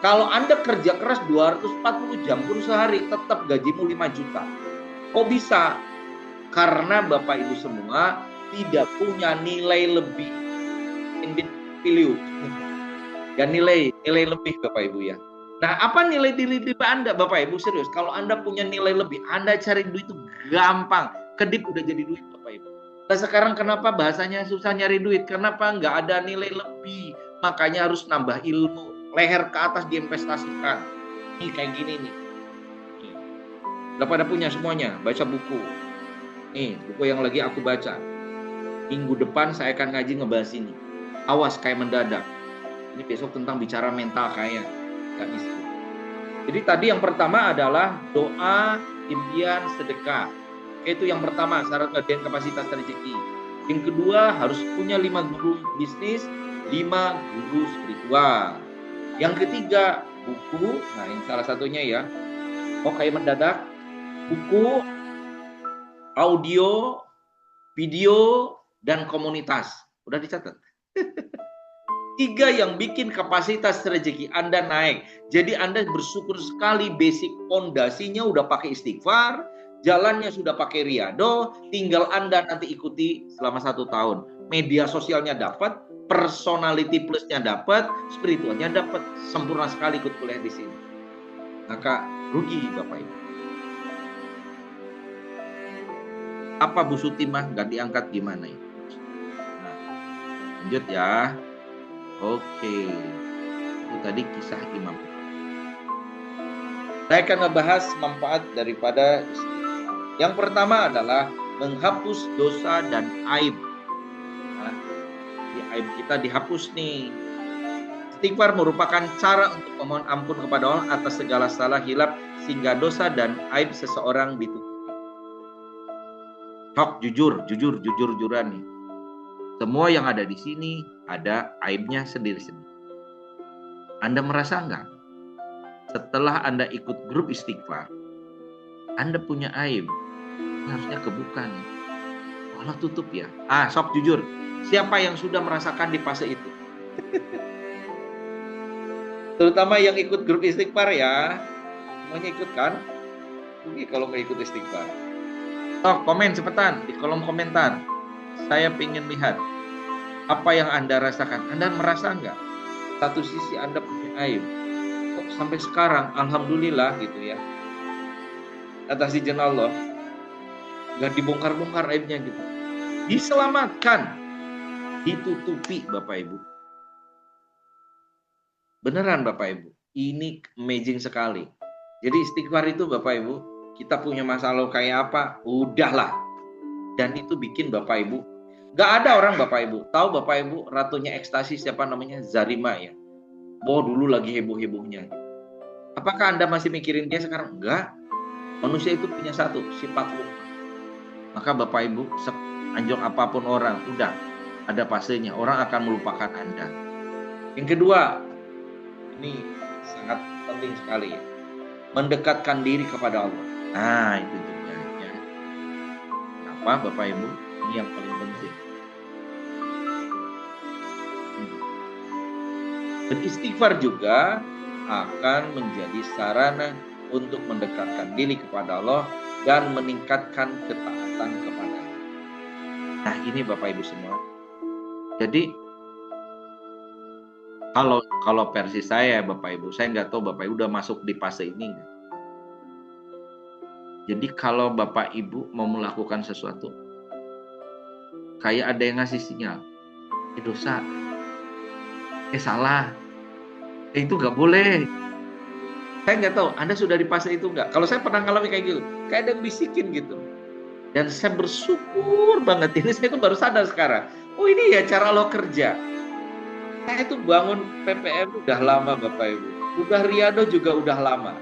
kalau Anda kerja keras 240 jam per sehari, tetap gajimu 5 juta. Kok bisa? Karena Bapak Ibu semua tidak punya nilai lebih. Ya nilai lebih Bapak Ibu ya. Nah, apa nilai diri Anda Bapak Ibu serius? Kalau Anda punya nilai lebih, Anda cari duit itu gampang. Kedip udah jadi duit Bapak Ibu. Nah, sekarang kenapa bahasanya susah nyari duit? Kenapa nggak ada nilai lebih? Makanya harus nambah ilmu. Leher ke atas diinvestasikan. Nih kayak gini nih. Udah pada punya semuanya, baca buku. Nih, buku yang lagi aku baca. Minggu depan saya akan ngaji ngebahas ini. Awas kayak mendadak. Ini besok tentang bicara mental kaya. Gak bisa. Jadi tadi yang pertama adalah doa, impian, sedekah. Itu yang pertama, syarat gedean kapasitas rezeki. Yang kedua, harus punya 5 guru bisnis, 5 guru spiritual. Yang ketiga, buku. Nah, ini salah satunya ya. Oh, kayak mendadak. Buku, audio, video, dan komunitas. Udah dicatat. 3 yang bikin kapasitas rezeki Anda naik. Jadi Anda bersyukur sekali basic fondasinya udah pakai istighfar, jalannya sudah pakai Riyadhah, tinggal Anda nanti ikuti selama 1 tahun. Media sosialnya dapat, personality plusnya dapat, spiritualnya dapat. Sempurna sekali ikut kuliah di sini. Maka rugi Bapak Ibu. Apa Bu Sutimah nggak diangkat gimana ya? Nah, lanjut ya. Oke, itu tadi kisah Imam. Saya akan membahas manfaat daripada istighfar. Yang pertama adalah menghapus dosa dan aib. Nah, aib kita dihapus nih. Istighfar merupakan cara untuk memohon ampun kepada Allah atas segala salah hilap sehingga dosa dan aib seseorang ditutupi. Sok jujuran nih. Semua yang ada di sini ada aibnya sendiri-sendiri. Anda merasa enggak? Setelah Anda ikut grup istighfar, Anda punya aib. Ini harusnya kebuka nih. Allah tutup ya. Sok jujur. Siapa yang sudah merasakan di fase itu? Terutama yang ikut grup istighfar ya. Semuanya ikut kan? Ini kalau nggak ikut istighfar. Komen cepetan di kolom komentar. Saya ingin lihat apa yang Anda rasakan. Anda merasa nggak? Satu sisi Anda punya aib. Kok sampai sekarang, alhamdulillah gitu ya. Atas izin Allah, nggak dibongkar-bongkar aibnya gitu. Diselamatkan, ditutupi Bapak Ibu. Beneran Bapak Ibu, ini amazing sekali. Jadi istighfar itu Bapak Ibu, kita punya masalah kayak apa, udahlah. Dan itu bikin Bapak Ibu, gak ada orang Bapak Ibu, tahu Bapak Ibu ratunya ekstasi siapa namanya? Zarima ya. Dulu lagi heboh-hebohnya. Apakah Anda masih mikirin dia sekarang? Enggak. Manusia itu punya satu, sifat lupa. Maka Bapak Ibu, anjok apapun orang, udah ada fasenya, orang akan melupakan Anda. Yang kedua, ini sangat penting sekali ya, mendekatkan diri kepada Allah. Itu juga ya. Kenapa Bapak Ibu? Ini yang paling penting. Beristighfar juga akan menjadi sarana untuk mendekatkan diri kepada Allah dan meningkatkan ketaatan kepada Allah. Nah ini Bapak Ibu semua. Jadi kalau versi saya Bapak Ibu, saya nggak tahu Bapak Ibu udah masuk di fase ini nggak? Jadi kalau Bapak Ibu mau melakukan sesuatu, kayak ada yang ngasih sinyal, dosa, salah, itu nggak boleh. Saya nggak tahu, Anda sudah di fase itu nggak? Kalau saya pernah ngalami kayak gitu, kayak ada yang bisikin gitu. Dan saya bersyukur banget, ini saya tuh baru sadar sekarang. Oh ini ya cara lo kerja. Saya tuh bangun PPM udah lama Bapak Ibu. Udah Riyadhah juga udah lama.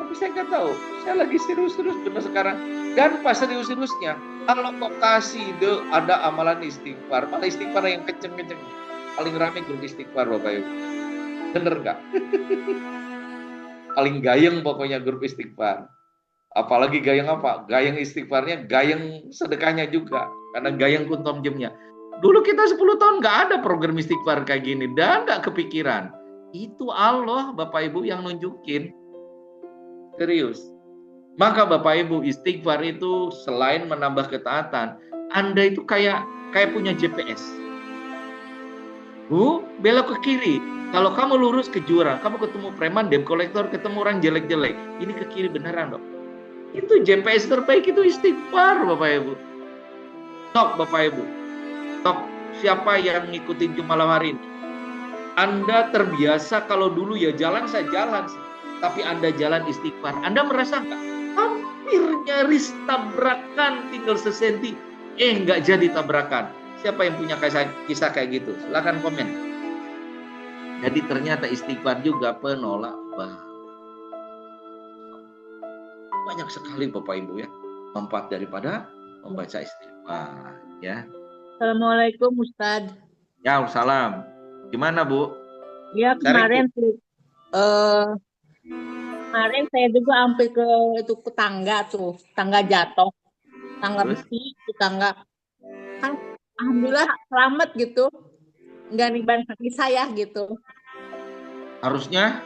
Tapi saya nggak tahu, saya lagi serius-serius bener sekarang. Dan pas serius-seriusnya, kalau kok kasih ada amalan istighfar, malah istighfar yang kenceng-kenceng. Paling rame grup istighfar Bapak Ibu. Bener nggak? Paling gayeng pokoknya grup istighfar. Apalagi gayeng apa? Gayeng istighfarnya, gayeng sedekahnya juga. Karena gayeng kuntom jemnya. Dulu kita 10 tahun nggak ada program istighfar kayak gini. Dan nggak kepikiran. Itu Allah Bapak Ibu yang nunjukin. Serius. Maka Bapak Ibu istighfar itu selain menambah ketaatan, Anda itu kayak punya GPS. Belok ke kiri. Kalau kamu lurus ke jurang, kamu ketemu preman, debt collector, ketemu orang jelek-jelek. Ini ke kiri beneran dong. Itu GPS terbaik, itu istighfar Bapak Ibu. Bapak Ibu. Siapa yang ngikutin malam hari ini? Anda terbiasa kalau dulu ya jalan saya jalan. Tapi Anda jalan istighfar. Anda merasa nggak? Hampir nyaris tabrakan tinggal sesenti. Nggak jadi tabrakan. Siapa yang punya kisah kayak gitu? Silakan komen. Jadi ternyata istighfar juga penolak bala. Banyak sekali Bapak Ibu ya manfaat daripada membaca istighfar ya. Assalamualaikum Ustadz. Ya, salam. Gimana Bu? Ya kemarin saya juga hampir ke tangga jatuh, tangga besi, tangga kan alhamdulillah selamat gitu. Nggak niban kaki saya gitu. Harusnya?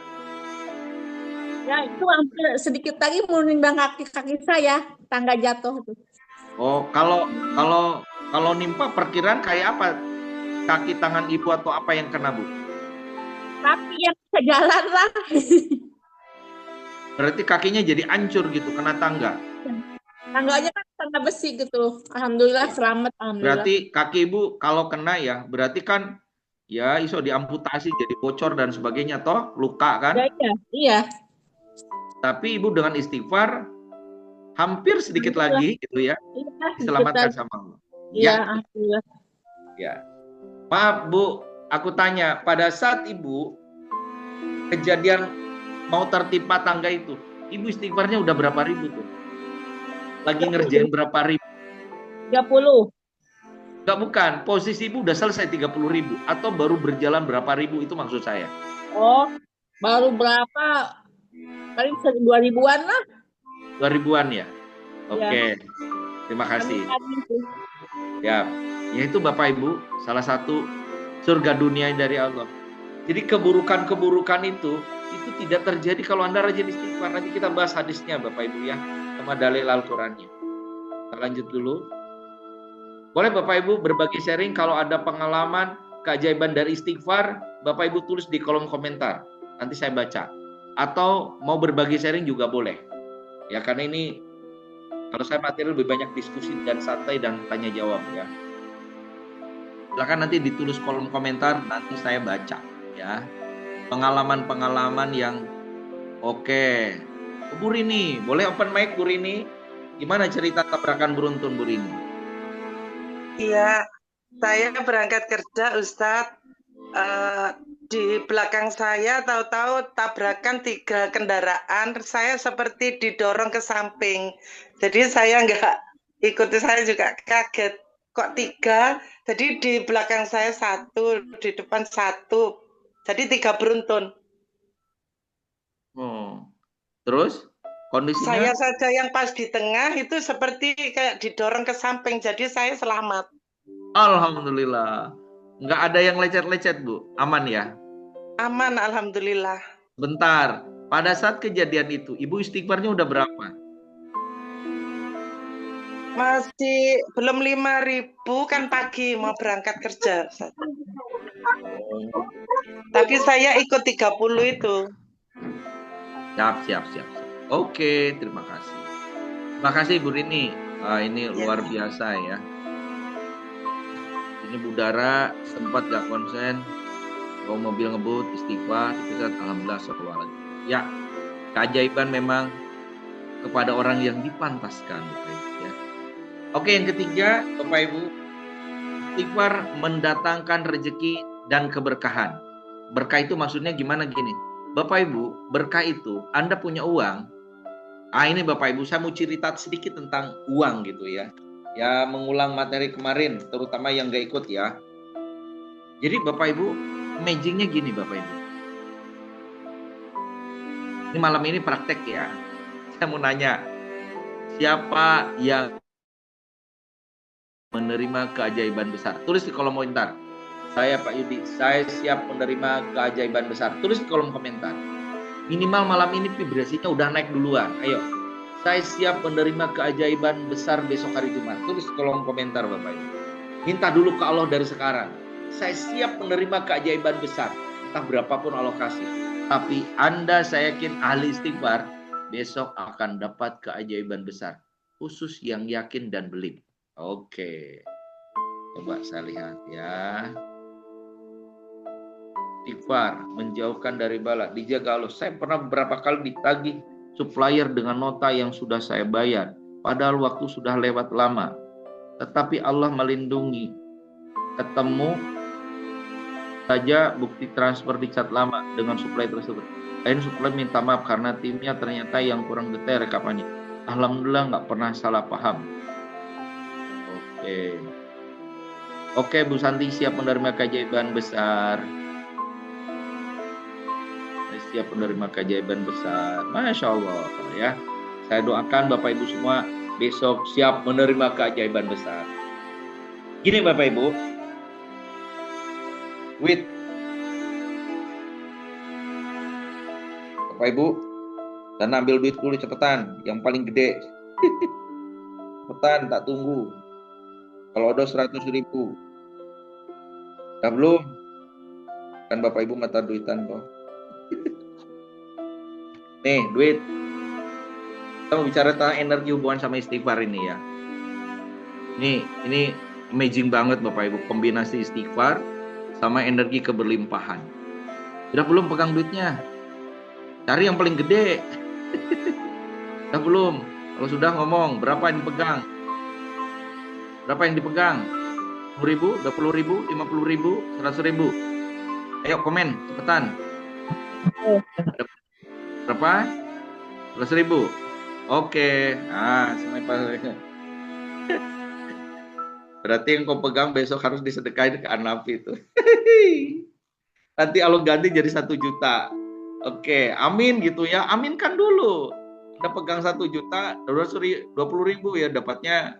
Ya itu hampir sedikit lagi mau nimbang kaki saya, tangga jatuh itu. Kalau nimpa perkiraan kayak apa? Kaki tangan ibu atau apa yang kena Bu? Kaki yang bisa jalan lah. Berarti kakinya jadi hancur gitu kena tangga. Tangganya kan tangga besi gitu. Alhamdulillah selamat. Alhamdulillah. Berarti kaki ibu kalau kena ya, berarti kan ya iso diamputasi jadi bocor dan sebagainya toh, luka kan? Iya. Tapi ibu dengan istighfar hampir sedikit lagi gitu ya. Diselamatkan sama Allah. Iya, alhamdulillah. Ya. Maaf Bu, aku tanya, pada saat ibu kejadian mau tertimpa tangga itu, ibu istighfarnya udah berapa ribu tuh? Lagi ngerjain berapa ribu? 30. Enggak, bukan. Posisi Ibu udah selesai 30.000 atau baru berjalan berapa ribu, itu maksud saya. Oh, baru berapa? Paling 2.000-an lah. 2.000-an ya? Ya. Oke. Terima kasih. Ya, yaitu Bapak Ibu, salah satu surga dunia dari Allah. Jadi keburukan-keburukan itu tidak terjadi kalau Anda rajin istighfar. Nanti kita bahas hadisnya Bapak Ibu ya, sama dalil Al-Qur'annya. Kita lanjut dulu. Boleh Bapak Ibu berbagi sharing kalau ada pengalaman keajaiban dari istighfar, Bapak Ibu tulis di kolom komentar. Nanti saya baca. Atau mau berbagi sharing juga boleh. Ya, karena ini kalau saya materi lebih banyak diskusi dan santai dan tanya jawab ya. Silakan nanti ditulis kolom komentar, nanti saya baca ya. Pengalaman-pengalaman yang oke. Bu Rini, boleh open mic Bu Rini? Gimana cerita tabrakan beruntun Bu Rini? Iya, saya berangkat kerja Ustadz. Di belakang saya tahu-tahu tabrakan 3 kendaraan. Saya seperti didorong ke samping. Jadi saya nggak ikuti, saya juga kaget. Kok 3? Jadi di belakang saya 1, di depan 1. Jadi 3 beruntun. Terus kondisinya? Saya saja yang pas di tengah itu seperti kayak didorong ke samping. Jadi saya selamat. Alhamdulillah. Nggak ada yang lecet-lecet Bu? Aman ya? Aman, alhamdulillah. Bentar, pada saat kejadian itu, Ibu istighfarnya udah berapa? Masih belum 5.000, kan pagi mau berangkat kerja. Tapi saya ikut 30 itu. Siap. Oke, terima kasih. Terima kasih Bu Rini. Ini luar biasa ya. Ini Bu Dara sempat gak konsen, bawa mobil ngebut, istighfar, itu saat alhamdulillah sallallahu. Ya, keajaiban memang kepada orang yang dipantaskan. Ya. Oke, yang ketiga, Bapak Ibu, istighfar mendatangkan rezeki dan keberkahan. Berkah itu maksudnya gimana gini? Bapak Ibu, berkah itu Anda punya uang. Ini Bapak Ibu, saya mau cerita sedikit tentang uang gitu ya. Ya, mengulang materi kemarin, terutama yang gak ikut ya. Jadi Bapak Ibu, imagine-nya gini Bapak Ibu. Ini malam ini praktek ya. Saya mau nanya, siapa yang menerima keajaiban besar? Tulis di kolom komentar. Saya Pak Yudi, saya siap menerima keajaiban besar. Tulis di kolom komentar. Minimal malam ini vibrasinya udah naik duluan. Ayo. Saya siap menerima keajaiban besar besok hari Jumat. Tulis di kolom komentar Bapak Ibu. Minta dulu ke Allah dari sekarang. Saya siap menerima keajaiban besar. Entah berapapun alokasi. Tapi Anda, saya yakin ahli istighfar, besok akan dapat keajaiban besar. Khusus yang yakin dan beli. Oke. Coba saya lihat ya. Istighfar, menjauhkan dari bala, dijaga Allah. Saya pernah beberapa kali ditagih supplier dengan nota yang sudah saya bayar. Padahal waktu sudah lewat lama. Tetapi Allah melindungi. Ketemu saja bukti transfer di cat lama dengan supplier tersebut. Lain supplier minta maaf karena timnya ternyata yang kurang detail rekapannya. Alhamdulillah nggak pernah salah paham. Oke, Bu Santi siap menerima keajaiban besar. Saya siap menerima keajaiban besar. Masya Allah ya. Saya doakan Bapak Ibu semua besok siap menerima keajaiban besar. Gini Bapak Ibu. Bapak Ibu, dan ambil duit dulu cepetan, yang paling gede. Cepetan, tak tunggu. Kalau ada 100.000. Udah belum? Kan Bapak Ibu mata duitan kok. Nih, duit. Kita mau bicara tentang energi hubungan sama istighfar ini ya. Ini amazing banget Bapak Ibu, kombinasi istighfar sama energi keberlimpahan. Udah belum pegang duitnya? Cari yang paling gede. Udah belum? Kalau sudah ngomong, berapa yang dipegang? Berapa yang dipegang? 10.000, 20.000, 50.000, 100.000. Ayo komen, cepetan. Berapa? 100.000. Oke. Semuanya pas. Berarti yang kau pegang besok harus disedekahin ke Anafi itu. Nanti Allah ganti jadi 1 juta. Oke, amin gitu ya. Aminkan dulu. Anda pegang 1 juta, 20.000 ya, dapatnya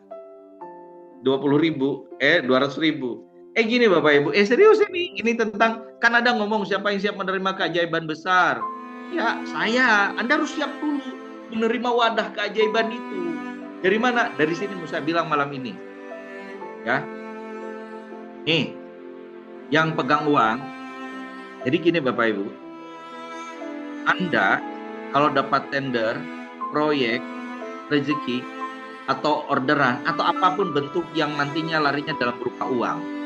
20.000, 200.000. Gini Bapak Ibu, serius ini tentang, kan ada ngomong siapa yang siap menerima keajaiban besar. Ya, saya. Anda harus siap dulu menerima wadah keajaiban itu. Dari mana? Dari sini Musa bilang malam ini. Ya. Nih, yang pegang uang. Jadi gini Bapak Ibu. Anda kalau dapat tender, proyek, rezeki, atau orderan, atau apapun bentuk yang nantinya larinya dalam berupa uang.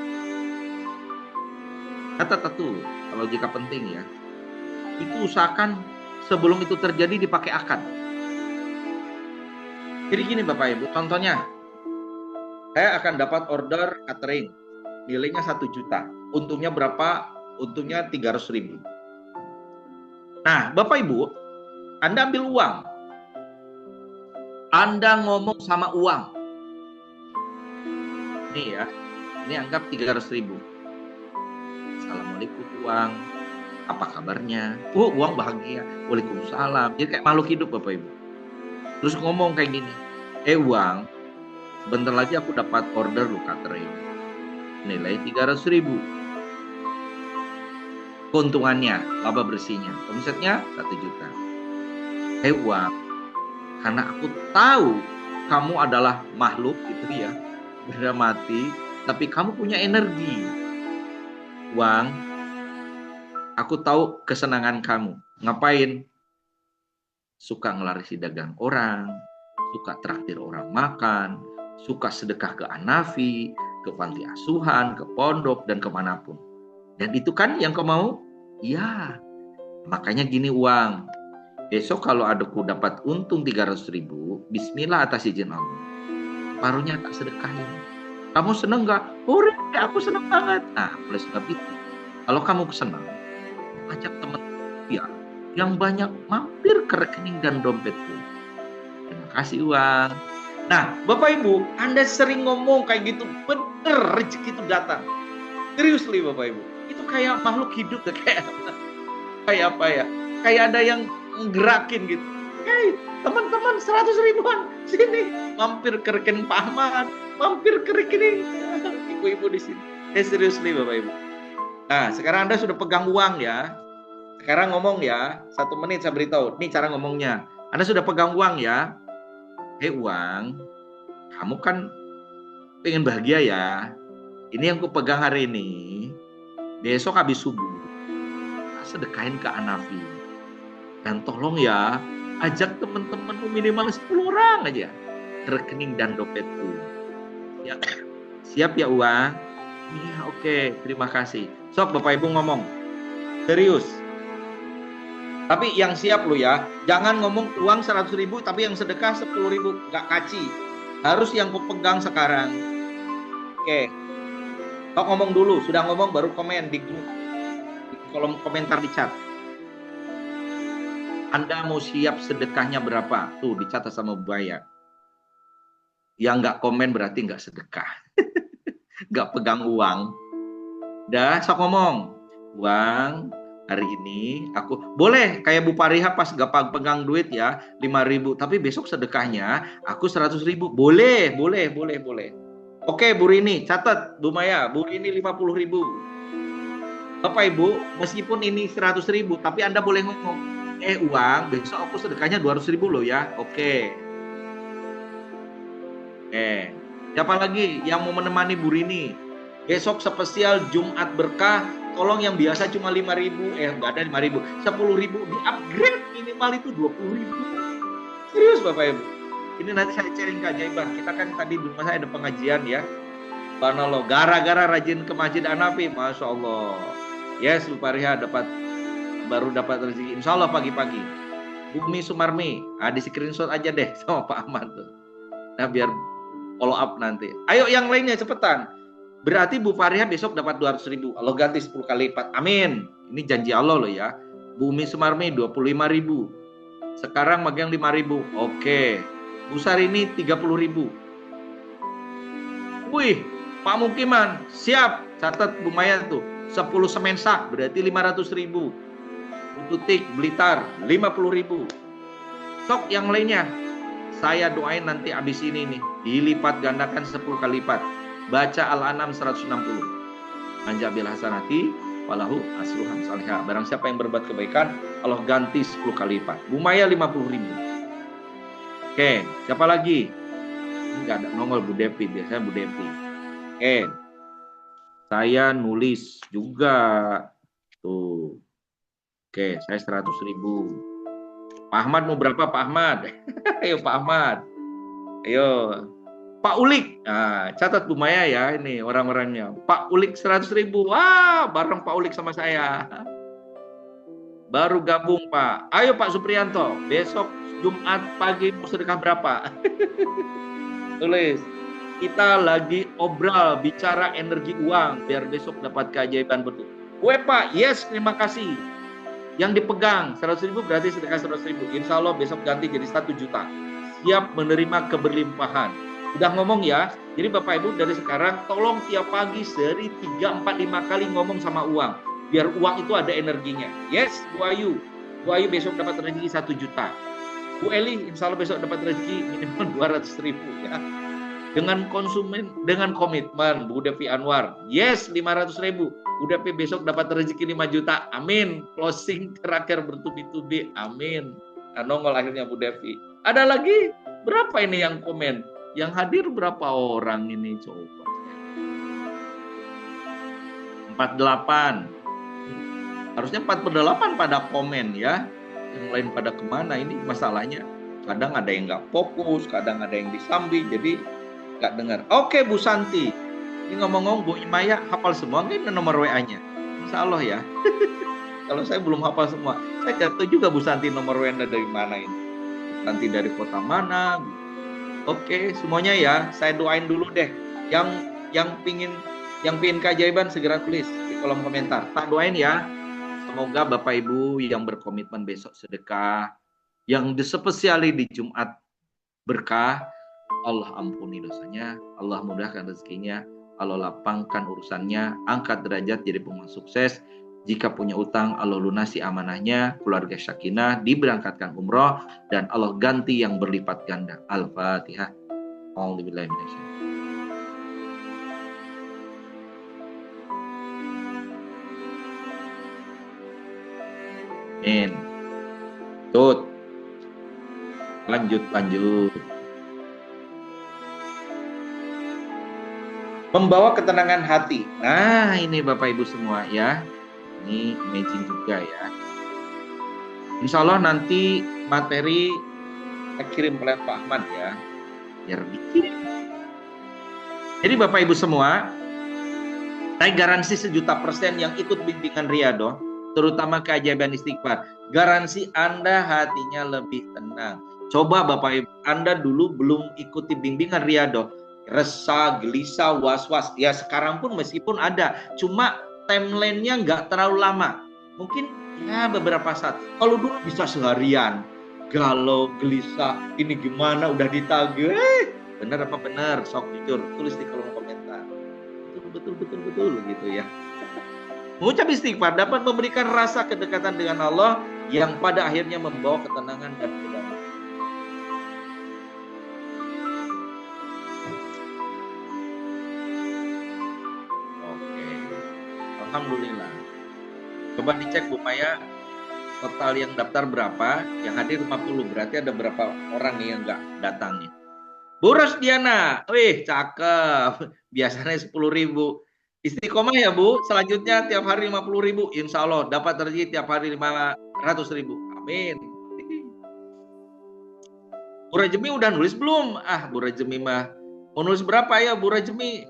Kata satu, kalau jika penting ya, itu usahakan sebelum itu terjadi dipakai akad. Jadi gini Bapak Ibu, contohnya, saya akan dapat order catering, nilainya 1 juta. Untungnya berapa? Untungnya 300.000. Nah, Bapak Ibu, Anda ambil uang. Anda ngomong sama uang. Nih ya, ini anggap 300.000. Assalamualaikum uang, apa kabarnya? Uang bahagia. Waalaikumsalam. Jadi kayak makhluk hidup Bapak Ibu. Terus ngomong kayak gini. Uang, sebentar lagi aku dapat order lu catering. Nilai 300.000. Keuntungannya, laba bersihnya, omsetnya 1 juta. Uang, karena aku tahu kamu adalah makhluk gitu ya, benda mati, tapi kamu punya energi. Uang, aku tahu kesenangan kamu. Ngapain? Suka ngelarisi dagang orang, suka traktir orang makan, suka sedekah ke Anafi, ke panti asuhan, ke pondok, dan kemanapun. Dan itu kan yang kau mau? Ya. Makanya gini uang. Besok kalau adukku dapat untung 300.000, bismillah atas izin Allah. Paruhnya tak sedekahin. Kamu seneng gak? Aku seneng banget. Nah, oleh sebab itu, kalau kamu senang, ajak teman ya yang banyak mampir ke rekening dan dompetku. Terima kasih uang. Nah, Bapak Ibu, Anda sering ngomong kayak gitu, bener rezeki itu datang. Serius nih Bapak Ibu. Itu kayak makhluk hidup kayak apa ya? Kayak ada yang gerakin gitu. Teman-teman 100.000-an sini, mampir ke rekening Pak Ahmad, mampir ke rekening ibu-ibu di sini. Serius nih Bapak Ibu. Nah, sekarang Anda sudah pegang uang ya. Sekarang ngomong ya, 1 menit saya beritahu. Ini cara ngomongnya. Anda sudah pegang uang ya. Uang, kamu kan pengen bahagia ya. Ini yang ku pegang hari ini. Besok habis subuh, sedekahin ke Anafi. Dan tolong ya, ajak teman-temanmu minimal 10 orang aja ke rekening dan dompetku. Ya, siap ya uang? Iya, oke, terima kasih. Sok Bapak Ibu ngomong. Serius. Tapi yang siap lo ya, jangan ngomong uang 100.000 tapi yang sedekah 10.000, nggak kaci. Harus yang ku pegang sekarang. Oke. Kau ngomong dulu, sudah ngomong baru komen di grup, di kolom komentar di chat. Anda mau siap sedekahnya berapa? Tuh dicatat sama Baya. Yang nggak komen berarti nggak sedekah. Nggak pegang uang. Dah, sok ngomong. Uang, hari ini aku boleh kayak Bu Pariha pas gak pegang duit ya 5.000, tapi besok sedekahnya aku 100.000. Boleh. Oke, Bu Rini, catat Bu Maya, Bu Rini 50.000. Bapak Ibu, meskipun ini 100.000, tapi Anda boleh ngomong, uang, besok aku sedekahnya 200.000 loh ya. Oke. Siapa lagi yang mau menemani Bu Rini? Besok spesial Jumat Berkah, tolong yang biasa cuma 5.000, nggak ada 5.000, 10.000, di-upgrade minimal itu 20.000. Serius Bapak Ibu. Ini nanti saya sharing keajaiban. Kita kan tadi di rumah saya ada pengajian ya. Subhanallah, gara-gara rajin ke Masjid Anafi, Masya Allah. Yes, Bu Pariha baru dapat rezeki. Insya Allah pagi-pagi. Bumi Sumarmi, di screenshot aja deh sama Pak Ahmad tuh. Nah, biar follow up nanti. Ayo yang lainnya cepetan. Berarti Bu Pariha besok dapat 200.000. Allah ganti 10 kali lipat. Amin. Ini janji Allah loh ya. Bumi Sumarmi 25.000. Sekarang megang 5.000. Oke. Bu Sarini 30.000. Wih, Pak Mukiman, siap. Catat Bu Maya tuh. 10 semensak berarti 500.000. Tutik, Blitar, 50.000. Sok yang lainnya. Saya doain nanti abis ini nih. Dilipat gandakan 10 kali lipat. Baca Al-An'am 160. Anjabil hasanati walahu asruhan salihah. Barang siapa yang berbuat kebaikan, Allah ganti 10 kali lipat. Bu Maya 50.000. Oke, siapa lagi? Enggak ada nongol Bu Devi, biasanya Bu Devi. Oke. Saya nulis juga. Tuh. Oke, saya 100.000. Pak Ahmad mau berapa Pak Ahmad? Ayo Pak Ahmad. Ayo. Pak Ulik. Nah, catat Bu Maya ya ini orang-orangnya. Pak Ulik 100.000. Wah, bareng Pak Ulik sama saya. Baru gabung Pak. Ayo Pak Supriyanto. Besok Jumat pagi mau sedekah berapa? Tulis. Kita lagi obrol bicara energi uang biar besok dapat keajaiban betul. Gue Pak, yes terima kasih. Yang dipegang 100.000 berarti sedekah 100.000. Insya Allah besok ganti jadi 1 juta. Siap menerima keberlimpahan. Udah ngomong ya. Jadi Bapak Ibu dari sekarang tolong tiap pagi sehari 3, 4, 5 kali ngomong sama uang. Biar uang itu ada energinya. Yes, Bu Ayu. Bu Ayu besok dapat rezeki 1 juta. Bu Eli insya Allah besok dapat rezeki minimal 200.000 ya. Dengan komitmen Bu Devi Anwar. Yes, 500.000. Bu Devi besok dapat rezeki 5 juta. Amin. Closing terakhir bertubi-tubi. Amin. Nah, nongol akhirnya Bu Devi. Ada lagi? Berapa ini yang komen? Yang hadir berapa orang ini? Coba. 48. Harusnya 48 pada komen ya. Yang lain pada kemana? Ini masalahnya. Kadang ada yang nggak fokus, kadang ada yang disambi, jadi nggak dengar. Oke Bu Santi. Ini ngomong-ngomong Bu Maya hafal semua nggak nomor WA-nya? Insya Allah ya. Kalau saya belum hafal semua. Saya jatuh juga Bu Santi nomor WA dari mana ini. Santi dari kota mana? Oke, semuanya ya. Saya doain dulu deh. Yang pingin keajaiban segera tulis di kolom komentar. Tak doain ya. Semoga Bapak Ibu yang berkomitmen besok sedekah, yang spesiali di Jumat berkah, Allah ampuni dosanya, Allah mudahkan rezekinya, Allah lapangkan urusannya, angkat derajat jadi pemain sukses. Jika punya utang, Allah lunasi amanahnya, keluarga sakinah, diberangkatkan umroh, dan Allah ganti yang berlipat ganda. Al-Fatihah. A'udzubillahi minasyaitonir rajim. Amin. Tut. Lanjut. Membawa ketenangan hati. Nah, ini Bapak Ibu semua ya. Ini amazing juga ya. Insya Allah nanti materi saya kirim oleh Pak Ahmad ya. Biar dikirim. Jadi Bapak Ibu semua, saya garansi 1.000.000% yang ikut bimbingan Riyadhah, terutama keajaiban istighfar. Garansi Anda hatinya lebih tenang. Coba Bapak Ibu, Anda dulu belum ikuti bimbingan Riyadhah, resah, gelisah, was-was. Ya sekarang pun meskipun ada, cuma timeline-nya nggak terlalu lama. Mungkin ya beberapa saat. Kalau dulu bisa seharian, galau, gelisah, ini gimana, udah ditagih. Bener apa bener? Sok jujur, tulis di kolom komentar. Betul gitu ya. Mengucap istighfar dapat memberikan rasa kedekatan dengan Allah yang pada akhirnya membawa ketenangan dan kedamaian. Alhamdulillah. Coba dicek Bu Maya, total yang daftar berapa, yang hadir 50, berarti ada berapa orang nih yang nggak datang nih. Bu Rosdiana, wih cakep, biasanya 10.000. Istiqomah ya Bu, selanjutnya tiap hari 50.000, insya Allah dapat rezeki tiap hari 500.000, amin. Bu Rajemi udah nulis belum? Bu Rajemi mah, mau nulis berapa ya Bu Rajemi?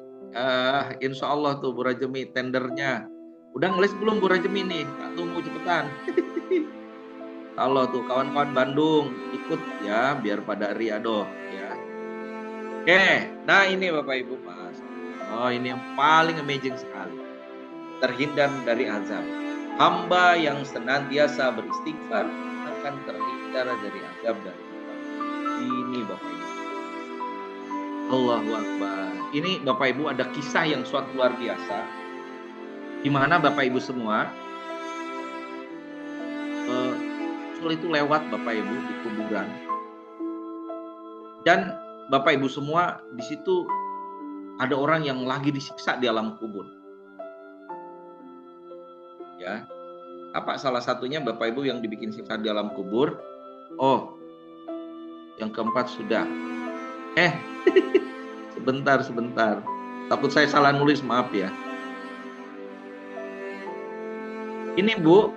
Insya Allah tuh Bu Rajemi tendernya. Udah ngelis belum Bu Rajemi nih? Tunggu cepetan. Allah tuh kawan-kawan Bandung ikut ya biar pada Riyadhah ya. Oke, nah ini Bapak Ibu Mas. Oh ini yang paling amazing sekali. Terhindar dari azab. Hamba yang senantiasa beristighfar akan terhindar dari azab dan ini Bapak Ibu. Allahu Akbar. Ini Bapak Ibu ada kisah yang suatu luar biasa, di mana Bapak Ibu semua itu lewat Bapak Ibu di kuburan, dan Bapak Ibu semua di situ ada orang yang lagi disiksa di alam kubur. Ya, apa salah satunya Bapak Ibu yang dibikin siksa di alam kubur? Oh, yang keempat sudah. Sebentar. Takut saya salah nulis, maaf ya. Ini Bu,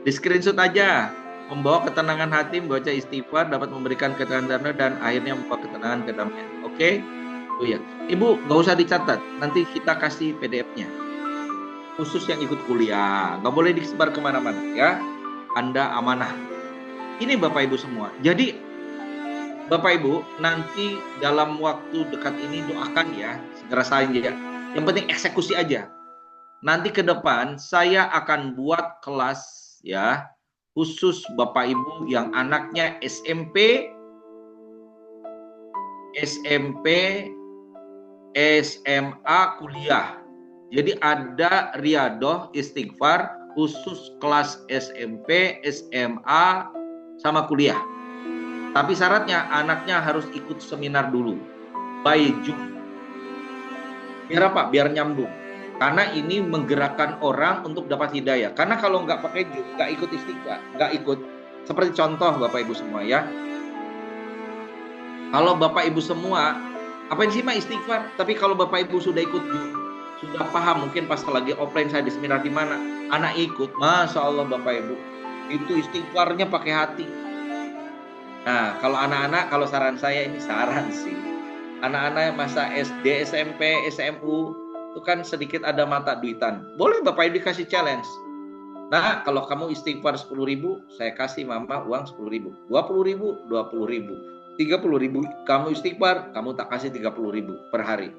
di screenshot aja. Membawa ketenangan hati, membaca istighfar, dapat memberikan ketenangan dan akhirnya membawa ketenangan kedamaian. Oke? Oh ya, Ibu nggak usah dicatat, nanti kita kasih PDF-nya. Khusus yang ikut kuliah, nggak boleh disebar kemana-mana ya. Anda amanah. Ini Bapak Ibu semua. Jadi Bapak Ibu nanti dalam waktu dekat ini doakan ya, segera saja. Yang penting eksekusi aja. Nanti ke depan saya akan buat kelas ya, khusus Bapak Ibu yang anaknya SMP, SMA, kuliah. Jadi ada riadoh istighfar khusus kelas SMP, SMA, sama kuliah. Tapi syaratnya anaknya harus ikut seminar dulu. By June. Biar apa? Biar nyambung. Karena ini menggerakkan orang untuk dapat hidayah. Karena kalau nggak pakai June, nggak ikut istighfar, nggak ikut. Seperti contoh Bapak Ibu semua ya. Kalau Bapak Ibu semua, apa sih mah istighfar? Tapi kalau Bapak Ibu sudah ikut June, sudah paham, mungkin pas lagi offline saya di seminar di mana, anak ikut, Masya Allah Bapak Ibu, itu istighfarnya pakai hati. Nah, kalau anak-anak, kalau saran saya ini saran sih, anak-anak masa SD, SMP, SMU, itu kan sedikit ada mata duitan. Boleh Bapak Ibu dikasih challenge. Nah, kalau kamu istighfar 10.000, saya kasih mama uang 10.000. 20.000, 20.000. 30.000 kamu istighfar, kamu tak kasih 30.000 per hari.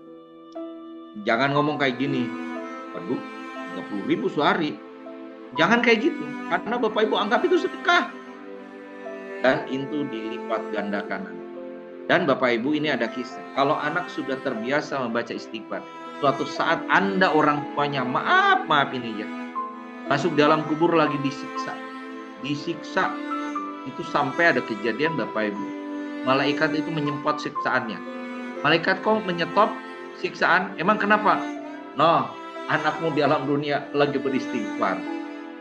Jangan ngomong kayak gini. Waduh, 30.000 sehari. Jangan kayak gitu. Karena Bapak Ibu anggap itu sedekah. Dan itu dilipat gandakan. Dan Bapak Ibu ini ada kisah. Kalau anak sudah terbiasa membaca istighfar, suatu saat Anda orang tuanya, maaf ini ya, masuk dalam kubur lagi disiksa, itu sampai ada kejadian Bapak Ibu, malaikat itu menyemprot siksaannya. Malaikat kok menyetop siksaan? Emang kenapa? No, anakmu di alam dunia lagi beristighfar.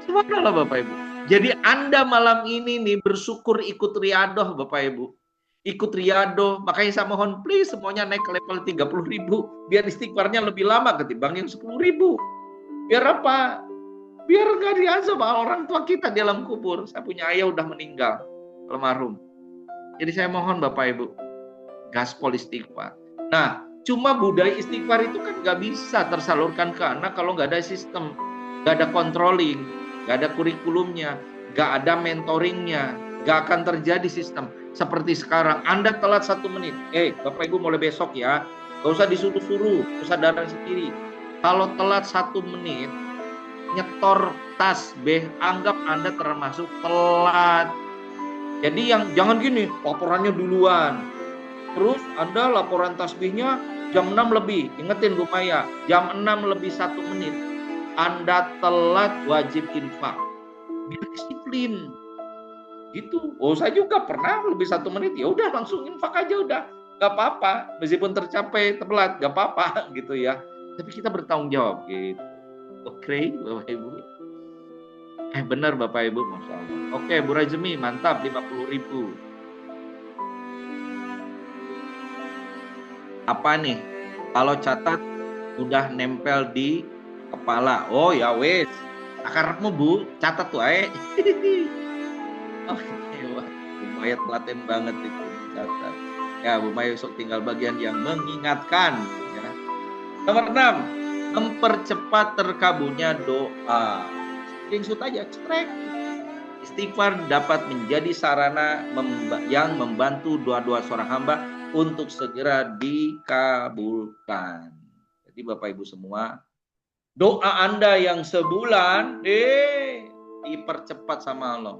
Subhanallah Bapak Ibu. Jadi Anda malam ini nih bersyukur ikut riadoh Bapak Ibu. Ikut riadoh, makanya saya mohon please semuanya naik ke level 30.000 biar istighfarnya lebih lama ketimbang yang 10.000. Biar apa? Biar gak diazab orang tua kita di alam kubur. Saya punya ayah udah meninggal, almarhum. Jadi saya mohon Bapak Ibu, gaspol istighfar. Nah, cuma budaya istighfar itu kan gak bisa tersalurkan ke anak kalau gak ada sistem, gak ada controlling, gak ada kurikulumnya, gak ada mentoringnya, gak akan terjadi sistem. Seperti sekarang, Anda telat 1 menit. Bapak Ibu mulai besok ya, gak usah disuruh-suruh, kesadaran sendiri. Kalau telat 1 menit, nyetor tasbih, anggap Anda termasuk telat. Jadi yang jangan gini, laporannya duluan. Terus Anda laporan tasbihnya jam 6 lebih. Ingetin Bu Maya, jam 6 lebih 1 menit. Anda telat wajib infak. Biar disiplin. Gitu. Oh, saya juga pernah lebih 1 menit, ya udah langsung infak aja udah. Gak apa-apa. Meskipun tercapai telat, gak apa-apa gitu ya. Tapi kita bertanggung jawab gitu. Oke, Bapak Ibu. Benar Bapak Ibu, Masya Allah. Oke, Bu Rajmi, mantap, 50.000. Apa nih? Kalau catat udah nempel di kepala. Oh ya wes. Akarmu Bu, catat tuh Oke, wah, Bu Maya telaten banget itu catat. Ya, Bu Maya sok tinggal bagian yang mengingatkan. Ya. Nomor 6, mempercepat terkabulnya doa. Screenshot aja, cekrek. Istighfar dapat menjadi sarana yang membantu doa-doa seorang hamba untuk segera dikabulkan. Jadi Bapak Ibu semua, doa Anda yang sebulan dipercepat sama Allah.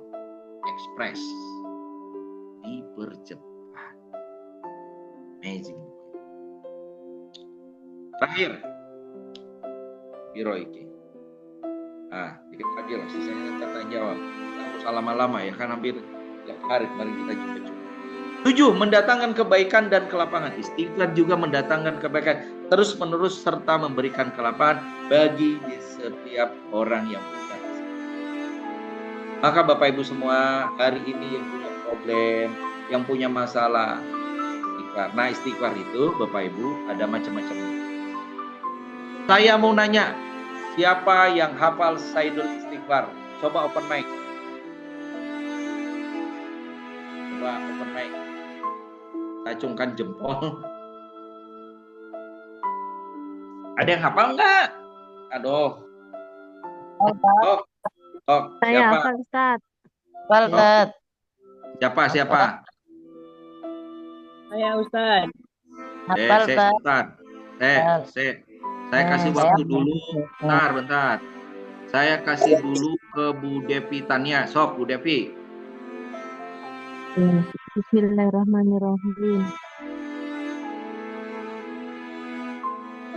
Express. Dipercepat. Amazing. Terakhir. Biro iki. Dikit lagi lah, sisanya tanya jawab. Nggak usah lama-lama ya, kan hampir tiap hari mari kita coba. 7. Mendatangkan kebaikan dan kelapangan. Istighfar juga mendatangkan kebaikan terus menerus serta memberikan kelapangan bagi setiap orang yang punya. Maka Bapak Ibu semua, hari ini yang punya problem, yang punya masalah, istighfar. Nah, istighfar itu Bapak Ibu ada macam-macam. Saya mau nanya, siapa yang hafal Sayyidul Istighfar? Coba open mic. Coba open mic. Acungkan jempol. Ada yang hafal nggak? Aduh. Saya Siapa? hafal, Ustaz. Ustaz. Siapa? Saya Ustaz. Hafal, Ustaz. Saya kasih waktu dulu. Bentar. Saya kasih dulu ke Bu Devi Tania. Sok, Bu Devi. Bismillahirrahmanirrahim.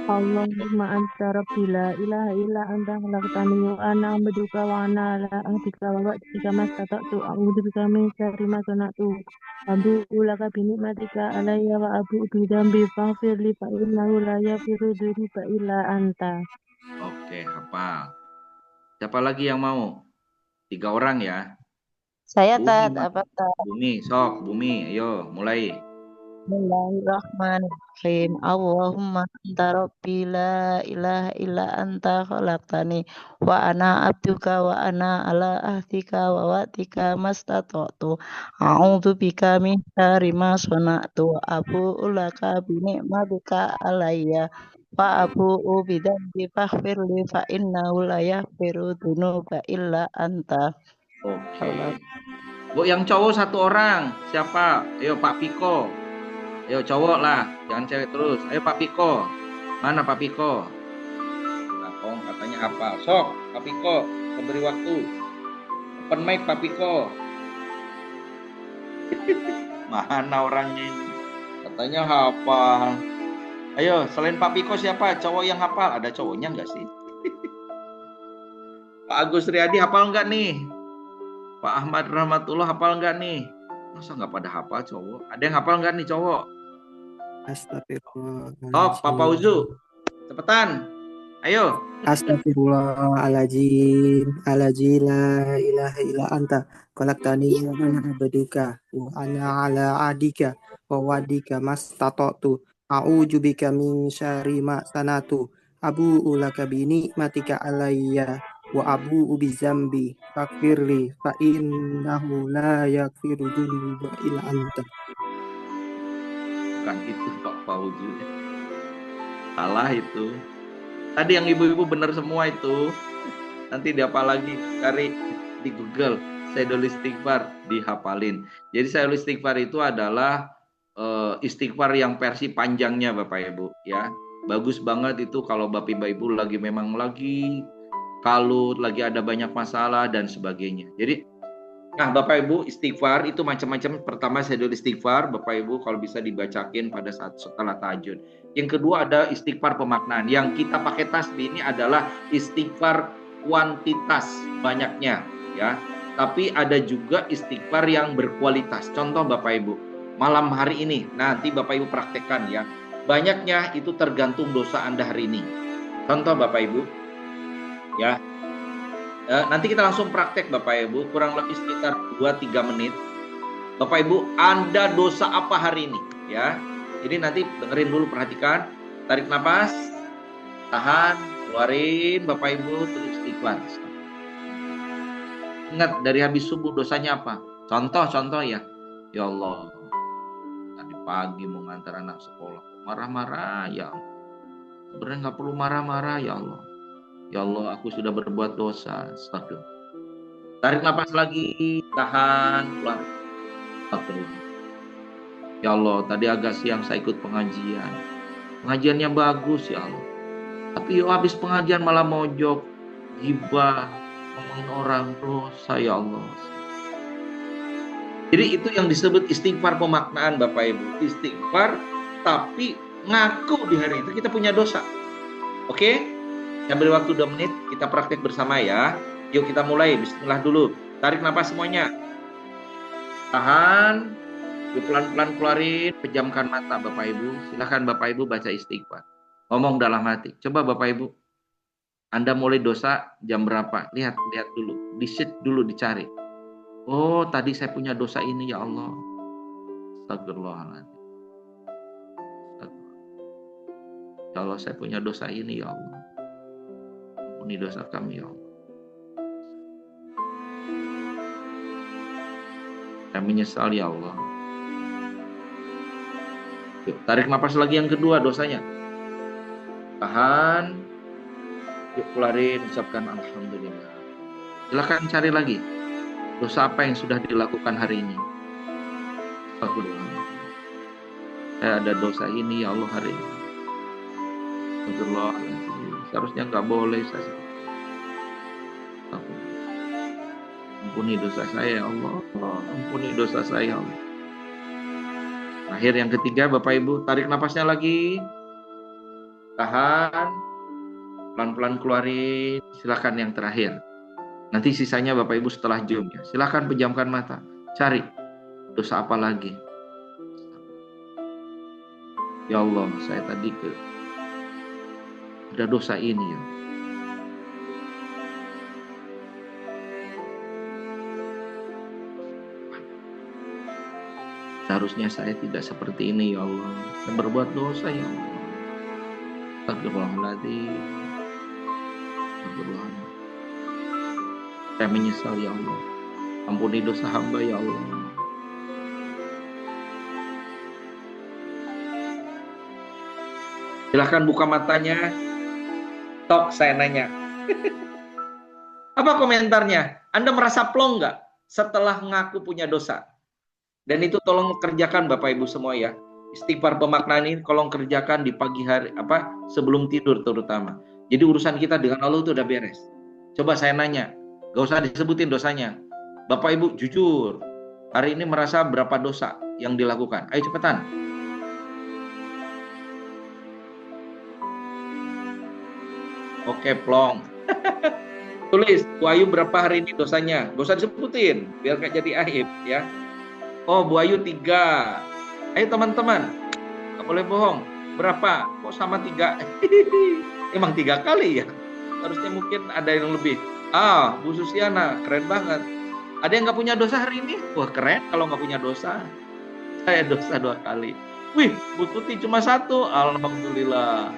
Allahumma anta rabbi la ilaha illa anta khalaqtani wa ana abduka wa ana ala ahdika wa wa'dika mastata'tu a'udzu bika min syarri ma sana'tu abu'u laka bi ni'matika alayya wa abu'u bi dzambi faghfir li fa innahu la yaghfiru dzunuba illa anta. Oke, hafal. Siapa lagi yang mau? 3 orang ya. Saya Tad, apa Tad? Bumi, sok, Bumi, ayo mulai. Bismillahirrahmanirrahim. Allahumma anta rabbi la ilaha illa anta khalaqtani wa ana abduka wa ana ala ahdika wa wa'dika mastata'tu a'udzu bika min syarri ma sana'tu abu'u laka bi ni'matika alayya wa abu'u bi dzambi faghfir li fa innahu la yaghfiru dzunuba illa anta. Oke. Bu, yang cowok 1 orang. Siapa? Ayo Pak Piko. Ayo cowok lah, jangan cewek terus. Ayo Pak Piko. Mana Pak Piko? Nah, katanya apa? Sok, Pak Piko, memberi waktu. Open mic Pak Piko. Mana orangnya ini? Katanya hafal. Ayo, selain Pak Piko siapa? Cowok yang hafal? Ada cowoknya nggak sih? Pak Agus Riyadi hafal nggak nih? Pak Ahmad Rahmatullah hafal nggak nih? Masa nggak pada hafal cowok? Ada yang hafal nggak nih cowok? Astagfirullah. Pak Fauzu, cepetan. Ayo. Astagfirullahaladzim. La ilaha illa anta khalaqtani wa ana abduka wa ana ala adika wa wadika mastata'tu a'udzu bika min syarri ma sanatu abu'u laka bi ni'matika alayya wa abu'u bi dzambi faghfirli fa innahu la yaghfiru dzunuba illa anta. Bukan itu Pak Fauzu. Salah itu. Tadi yang ibu-ibu benar semua itu. Nanti diapa lagi? Cari di Google. Sayyidul Istighfar, dihafalin. Jadi Sayyidul Istighfar itu adalah istighfar yang versi panjangnya Bapak Ibu. Ya, bagus banget itu kalau Bapak Ibu lagi memang lagi kalut, lagi ada banyak masalah dan sebagainya. Jadi nah, Bapak Ibu, istighfar itu macam-macam. Pertama, Sayyidul Istighfar, Bapak Ibu kalau bisa dibacakin pada saat setelah tahajud. Yang kedua ada istighfar pemaknaan. Yang kita pakai tasbih ini adalah istighfar kuantitas banyaknya, ya. Tapi ada juga istighfar yang berkualitas. Contoh Bapak Ibu, malam hari ini, nanti Bapak Ibu praktekkan ya. Banyaknya itu tergantung dosa Anda hari ini. Contoh Bapak Ibu, ya. Nanti kita langsung praktek Bapak Ibu, kurang lebih sekitar 2-3 menit. Bapak Ibu, Anda dosa apa hari ini? Ya, jadi nanti dengerin dulu, perhatikan, tarik nafas, tahan, keluarin Bapak Ibu, terus istighfar. Ingat dari habis subuh dosanya apa? Contoh ya, ya Allah, tadi pagi mau ngantar anak sekolah, marah-marah ya Allah. Sebenarnya nggak perlu marah-marah ya Allah. Ya Allah, aku sudah berbuat dosa. Astagfirullah. Tarik nafas lagi, tahan, keluar. Astagfirullah. Ya Allah, tadi agak siang saya ikut pengajian. Pengajiannya bagus ya Allah. Tapi yuk habis pengajian malah mojok, gibah, ngomongin orang, dosa ya Allah. Jadi itu yang disebut istighfar pemaknaan Bapak Ibu. Istighfar tapi ngaku di hari itu kita punya dosa. Oke? Ambil waktu 2 menit, kita praktek bersama ya. Yuk kita mulai, bismillah dulu. Tarik nafas semuanya. Tahan. Pelan-pelan keluarin, pejamkan mata Bapak Ibu. Silahkan Bapak Ibu baca istighfar. Ngomong dalam hati. Coba Bapak Ibu, Anda mulai dosa jam berapa? Lihat dulu. Di-sheet dulu, dicari. Oh, tadi saya punya dosa ini ya Allah. Astagfirullahaladzim. Ya Allah, saya punya dosa ini ya Allah. Ampuni dosa kami ya Allah. Saya menyesal ya Allah. Yuk, tarik nafas lagi yang kedua dosanya. Tahan. Yuk keluarin, ucapkan alhamdulillah. Silakan cari lagi. Dosa apa yang sudah dilakukan hari ini? Saya ada dosa ini ya Allah hari ini. Astagfirullahaladzim. Seharusnya nggak boleh saya. Ampuni dosa saya ya Allah. Ampuni dosa saya ya Allah. Akhir yang ketiga Bapak Ibu, tarik nafasnya lagi. Tahan. Pelan-pelan keluarin. Silakan yang terakhir. Nanti sisanya Bapak Ibu setelah Zoom ya. Silakan pejamkan mata. Cari dosa apa lagi. Ya Allah, saya tadi ada dosa ini ya. Seharusnya saya tidak seperti ini ya Allah. Saya berbuat dosa ya Allah. Astagfirullahaladzim. Astagfirullahaladzim. Saya menyesal ya Allah. Ampuni dosa hamba ya Allah. Silahkan buka matanya. Tok, saya nanya. Apa komentarnya? Anda merasa plong nggak setelah ngaku punya dosa? Dan itu tolong kerjakan Bapak Ibu semua ya. Istighfar pemaknaan ini tolong kerjakan di pagi hari, sebelum tidur terutama. Jadi urusan kita dengan Allah itu udah beres. Coba saya nanya, gak usah disebutin dosanya. Bapak Ibu jujur, hari ini merasa berapa dosa yang dilakukan? Ayo cepetan. Oke, plong. Tulis, Bu Ayu berapa hari ini dosanya? Gak usah disebutin, biar gak jadi aib ya. Oh, Bu Ayu 3. Ayo teman-teman, gak boleh bohong. Berapa? Kok sama 3? Emang 3 kali ya? Harusnya mungkin ada yang lebih. Bu Susiana, keren banget. Ada yang gak punya dosa hari ini? Wah, keren kalau gak punya dosa. Saya dosa 2 kali. Wih, Bu Tuti cuma 1. Alhamdulillah.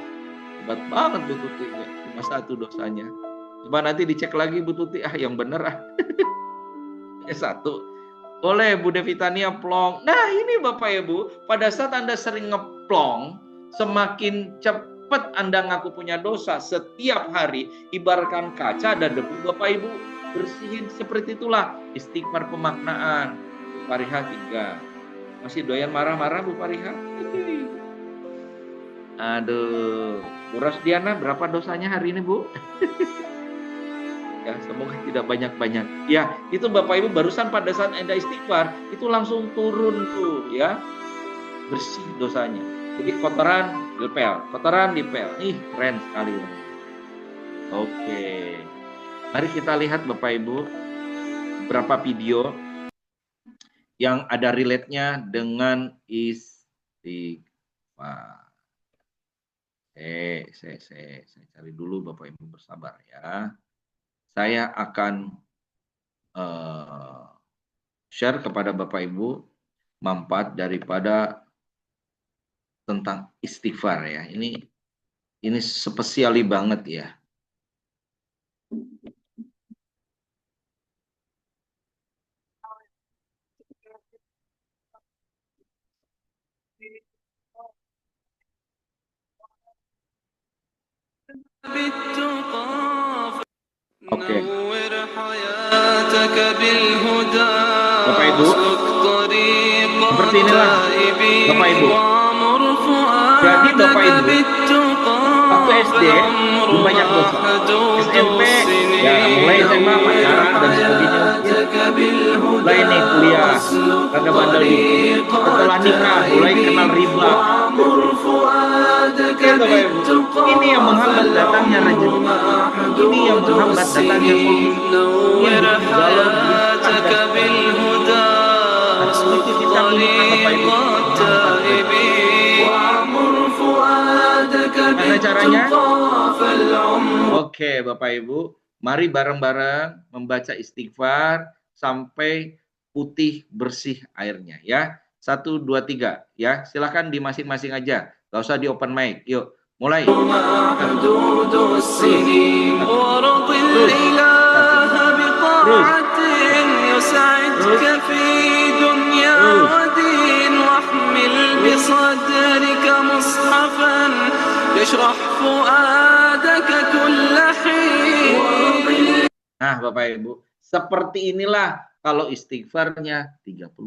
Hebat banget Bu Tuti. Cuma 1 dosanya. Coba nanti dicek lagi Bu Tuti. Yang bener Ya 1. Boleh Bu Devitania plong. Nah ini Bapak Ibu, pada saat Anda sering ngeplong, semakin cepat Anda ngaku punya dosa setiap hari, ibaratkan kaca ada debu, Bapak Ibu bersihin. Seperti itulah istighfar pemaknaan. Bu Pariha 3. Masih doyan marah-marah Bu Pariha? Aduh, Bu Rosdiana berapa dosanya hari ini Bu? Ya, semoga tidak banyak-banyak. Ya, itu Bapak Ibu barusan pada saat Anda istighfar, itu langsung turun tuh ya. Bersih dosanya. Jadi kotoran dipel. Ih, keren sekali. Oke. Mari kita lihat Bapak Ibu beberapa video yang ada relate-nya dengan istighfar. Saya cari dulu Bapak Ibu, bersabar ya. Saya akan share kepada Bapak Ibu manfaat daripada tentang istighfar ya. Ini spesiali banget ya. Oke. Bapak Ibu, seperti inilah Bapak Ibu. Jadi Bapak Ibu, waktu SD belum banyak dosa. SMP ya mulai SMA pacaran dan sebagainya. Mulai nih kuliah, rada bandel gitu. Setelah nikah mulai kenal riba. lihat Bapak Ibu, ini yang menghambat datangnya rezeki, ini yang menghambat datangnya Gimana caranya? Oke Bapak Ibu, mari bareng-bareng membaca istighfar sampai putih bersih airnya ya. 1, 2, 3 ya. Silakan di masing-masing aja. Gak usah di open mic. Yuk, mulai. Nah, Bapak Ibu, seperti inilah kalau istighfarnya 30.000.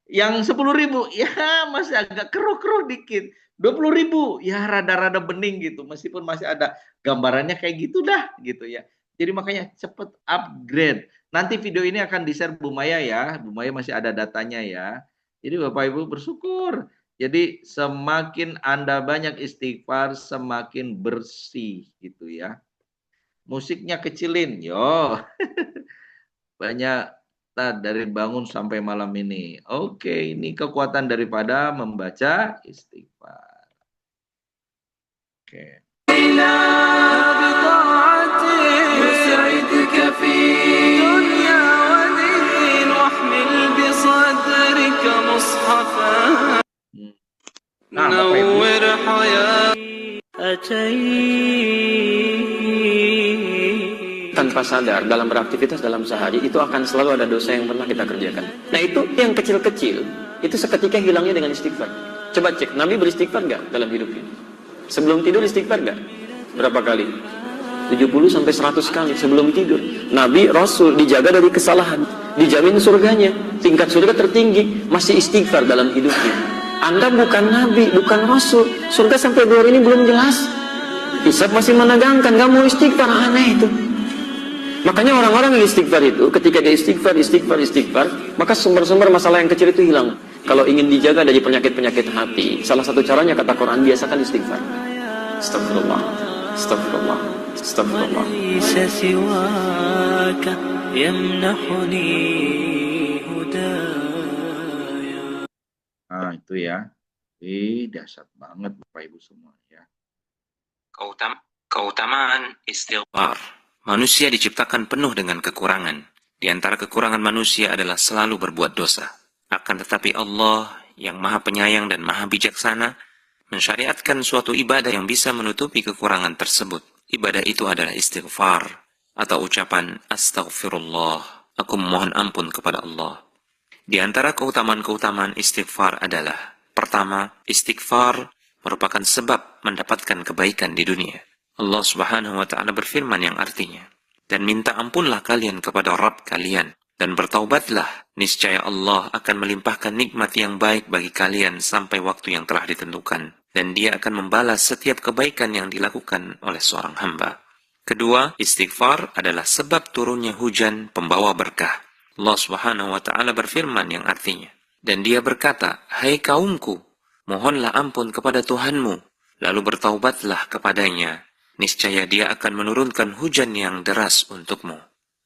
Yang 10.000 ya masih agak keruh-keruh dikit. 20.000 ya rada-rada bening gitu, meskipun masih ada gambarannya kayak gitu dah gitu ya. Jadi makanya cepet upgrade. Nanti video ini akan di-share Bu Maya ya. Bu Maya masih ada datanya ya. Jadi Bapak Ibu bersyukur. Jadi semakin Anda banyak istighfar, semakin bersih gitu ya. Musiknya kecilin, yo. Banyak dari bangun sampai malam ini. Oke, ini kekuatan daripada membaca istighfar. Oke. Nah, Bapak Ibu. Tanpa sadar dalam beraktivitas dalam sehari itu akan selalu ada dosa yang pernah kita kerjakan. Nah itu yang kecil-kecil itu seketika hilangnya dengan istighfar. Coba cek, Nabi beristighfar nggak dalam hidupnya? Sebelum tidur istighfar nggak? Berapa kali? 70-100 kali sebelum tidur. Nabi Rasul dijaga dari kesalahan, dijamin surganya, tingkat surga tertinggi, masih istighfar dalam hidupnya. Anda bukan Nabi, bukan Rasul, surga sampai 2 hari ini belum jelas, hisab masih menegangkan, nggak mau istighfar, aneh itu. Makanya orang-orang yang istighfar itu, ketika dia istighfar, maka sumber-sumber masalah yang kecil itu hilang. Kalau ingin dijaga dari penyakit-penyakit hati, salah satu caranya kata Quran, biasakan istighfar. Astagfirullah, astagfirullah, astagfirullah. Nah itu ya, dahsyat banget Bapak Ibu semua ya. Keutamaan istighfar. Manusia diciptakan penuh dengan kekurangan. Di antara kekurangan manusia adalah selalu berbuat dosa. Akan tetapi Allah yang maha penyayang dan maha bijaksana mensyariatkan suatu ibadah yang bisa menutupi kekurangan tersebut. Ibadah itu adalah istighfar atau ucapan astaghfirullah. Aku memohon ampun kepada Allah. Di antara keutamaan-keutamaan istighfar adalah: pertama, istighfar merupakan sebab mendapatkan kebaikan di dunia. Allah Subhanahu wa ta'ala berfirman yang artinya, dan minta ampunlah kalian kepada Rabb kalian, dan bertaubatlah, niscaya Allah akan melimpahkan nikmat yang baik bagi kalian sampai waktu yang telah ditentukan, dan Dia akan membalas setiap kebaikan yang dilakukan oleh seorang hamba. Kedua, istighfar adalah sebab turunnya hujan pembawa berkah. Allah Subhanahu wa ta'ala berfirman yang artinya, dan Dia berkata, hai kaumku, mohonlah ampun kepada Tuhanmu, lalu bertaubatlah kepadanya, niscaya Dia akan menurunkan hujan yang deras untukmu.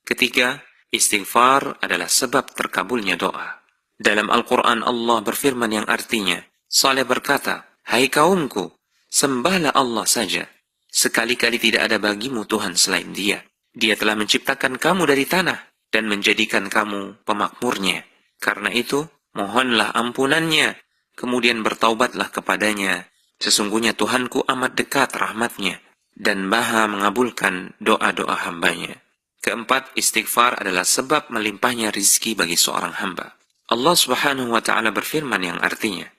Ketiga, istighfar adalah sebab terkabulnya doa. Dalam Al-Quran Allah berfirman yang artinya, Saleh berkata, hai kaumku, sembahlah Allah saja. Sekali-kali tidak ada bagimu Tuhan selain Dia. Dia telah menciptakan kamu dari tanah dan menjadikan kamu pemakmurnya. Karena itu, mohonlah ampunannya, kemudian bertaubatlah kepadanya. Sesungguhnya Tuhanku amat dekat rahmatnya dan maha mengabulkan doa-doa hambanya. Keempat, istighfar adalah sebab melimpahnya rizki bagi seorang hamba. Allah Subhanahu wa ta'ala berfirman yang artinya,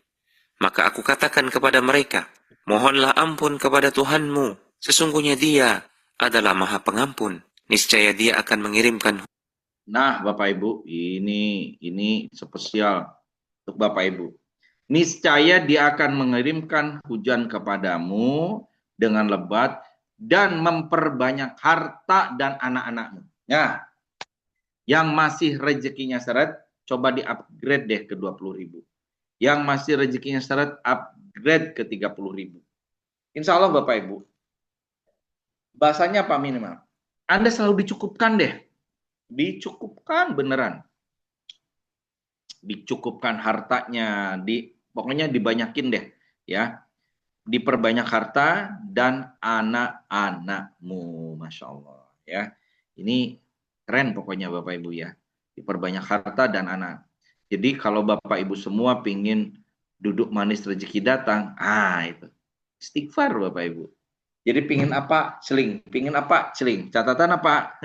maka aku katakan kepada mereka, mohonlah ampun kepada Tuhanmu, sesungguhnya Dia adalah maha pengampun, niscaya Dia akan mengirimkan. Nah Bapak Ibu, ini spesial untuk Bapak Ibu. Niscaya Dia akan mengirimkan hujan kepadamu dengan lebat dan memperbanyak harta dan anak-anakmu. Nah, yang masih rezekinya seret, coba di-upgrade deh ke 20.000. Yang masih rezekinya seret upgrade ke 30.000. Insya Allah Bapak Ibu. Bahasanya apa minimal? Anda selalu dicukupkan deh. Dicukupkan beneran. Dicukupkan hartanya, pokoknya dibanyakin deh ya. Diperbanyak harta dan anak-anakmu, Masya Allah ya. Ini keren pokoknya Bapak Ibu ya. Diperbanyak harta dan anak. Jadi kalau Bapak Ibu semua pingin duduk manis rezeki datang, itu istighfar Bapak Ibu. Jadi pingin apa? Celing. Pingin apa? Celing. Catatan apa?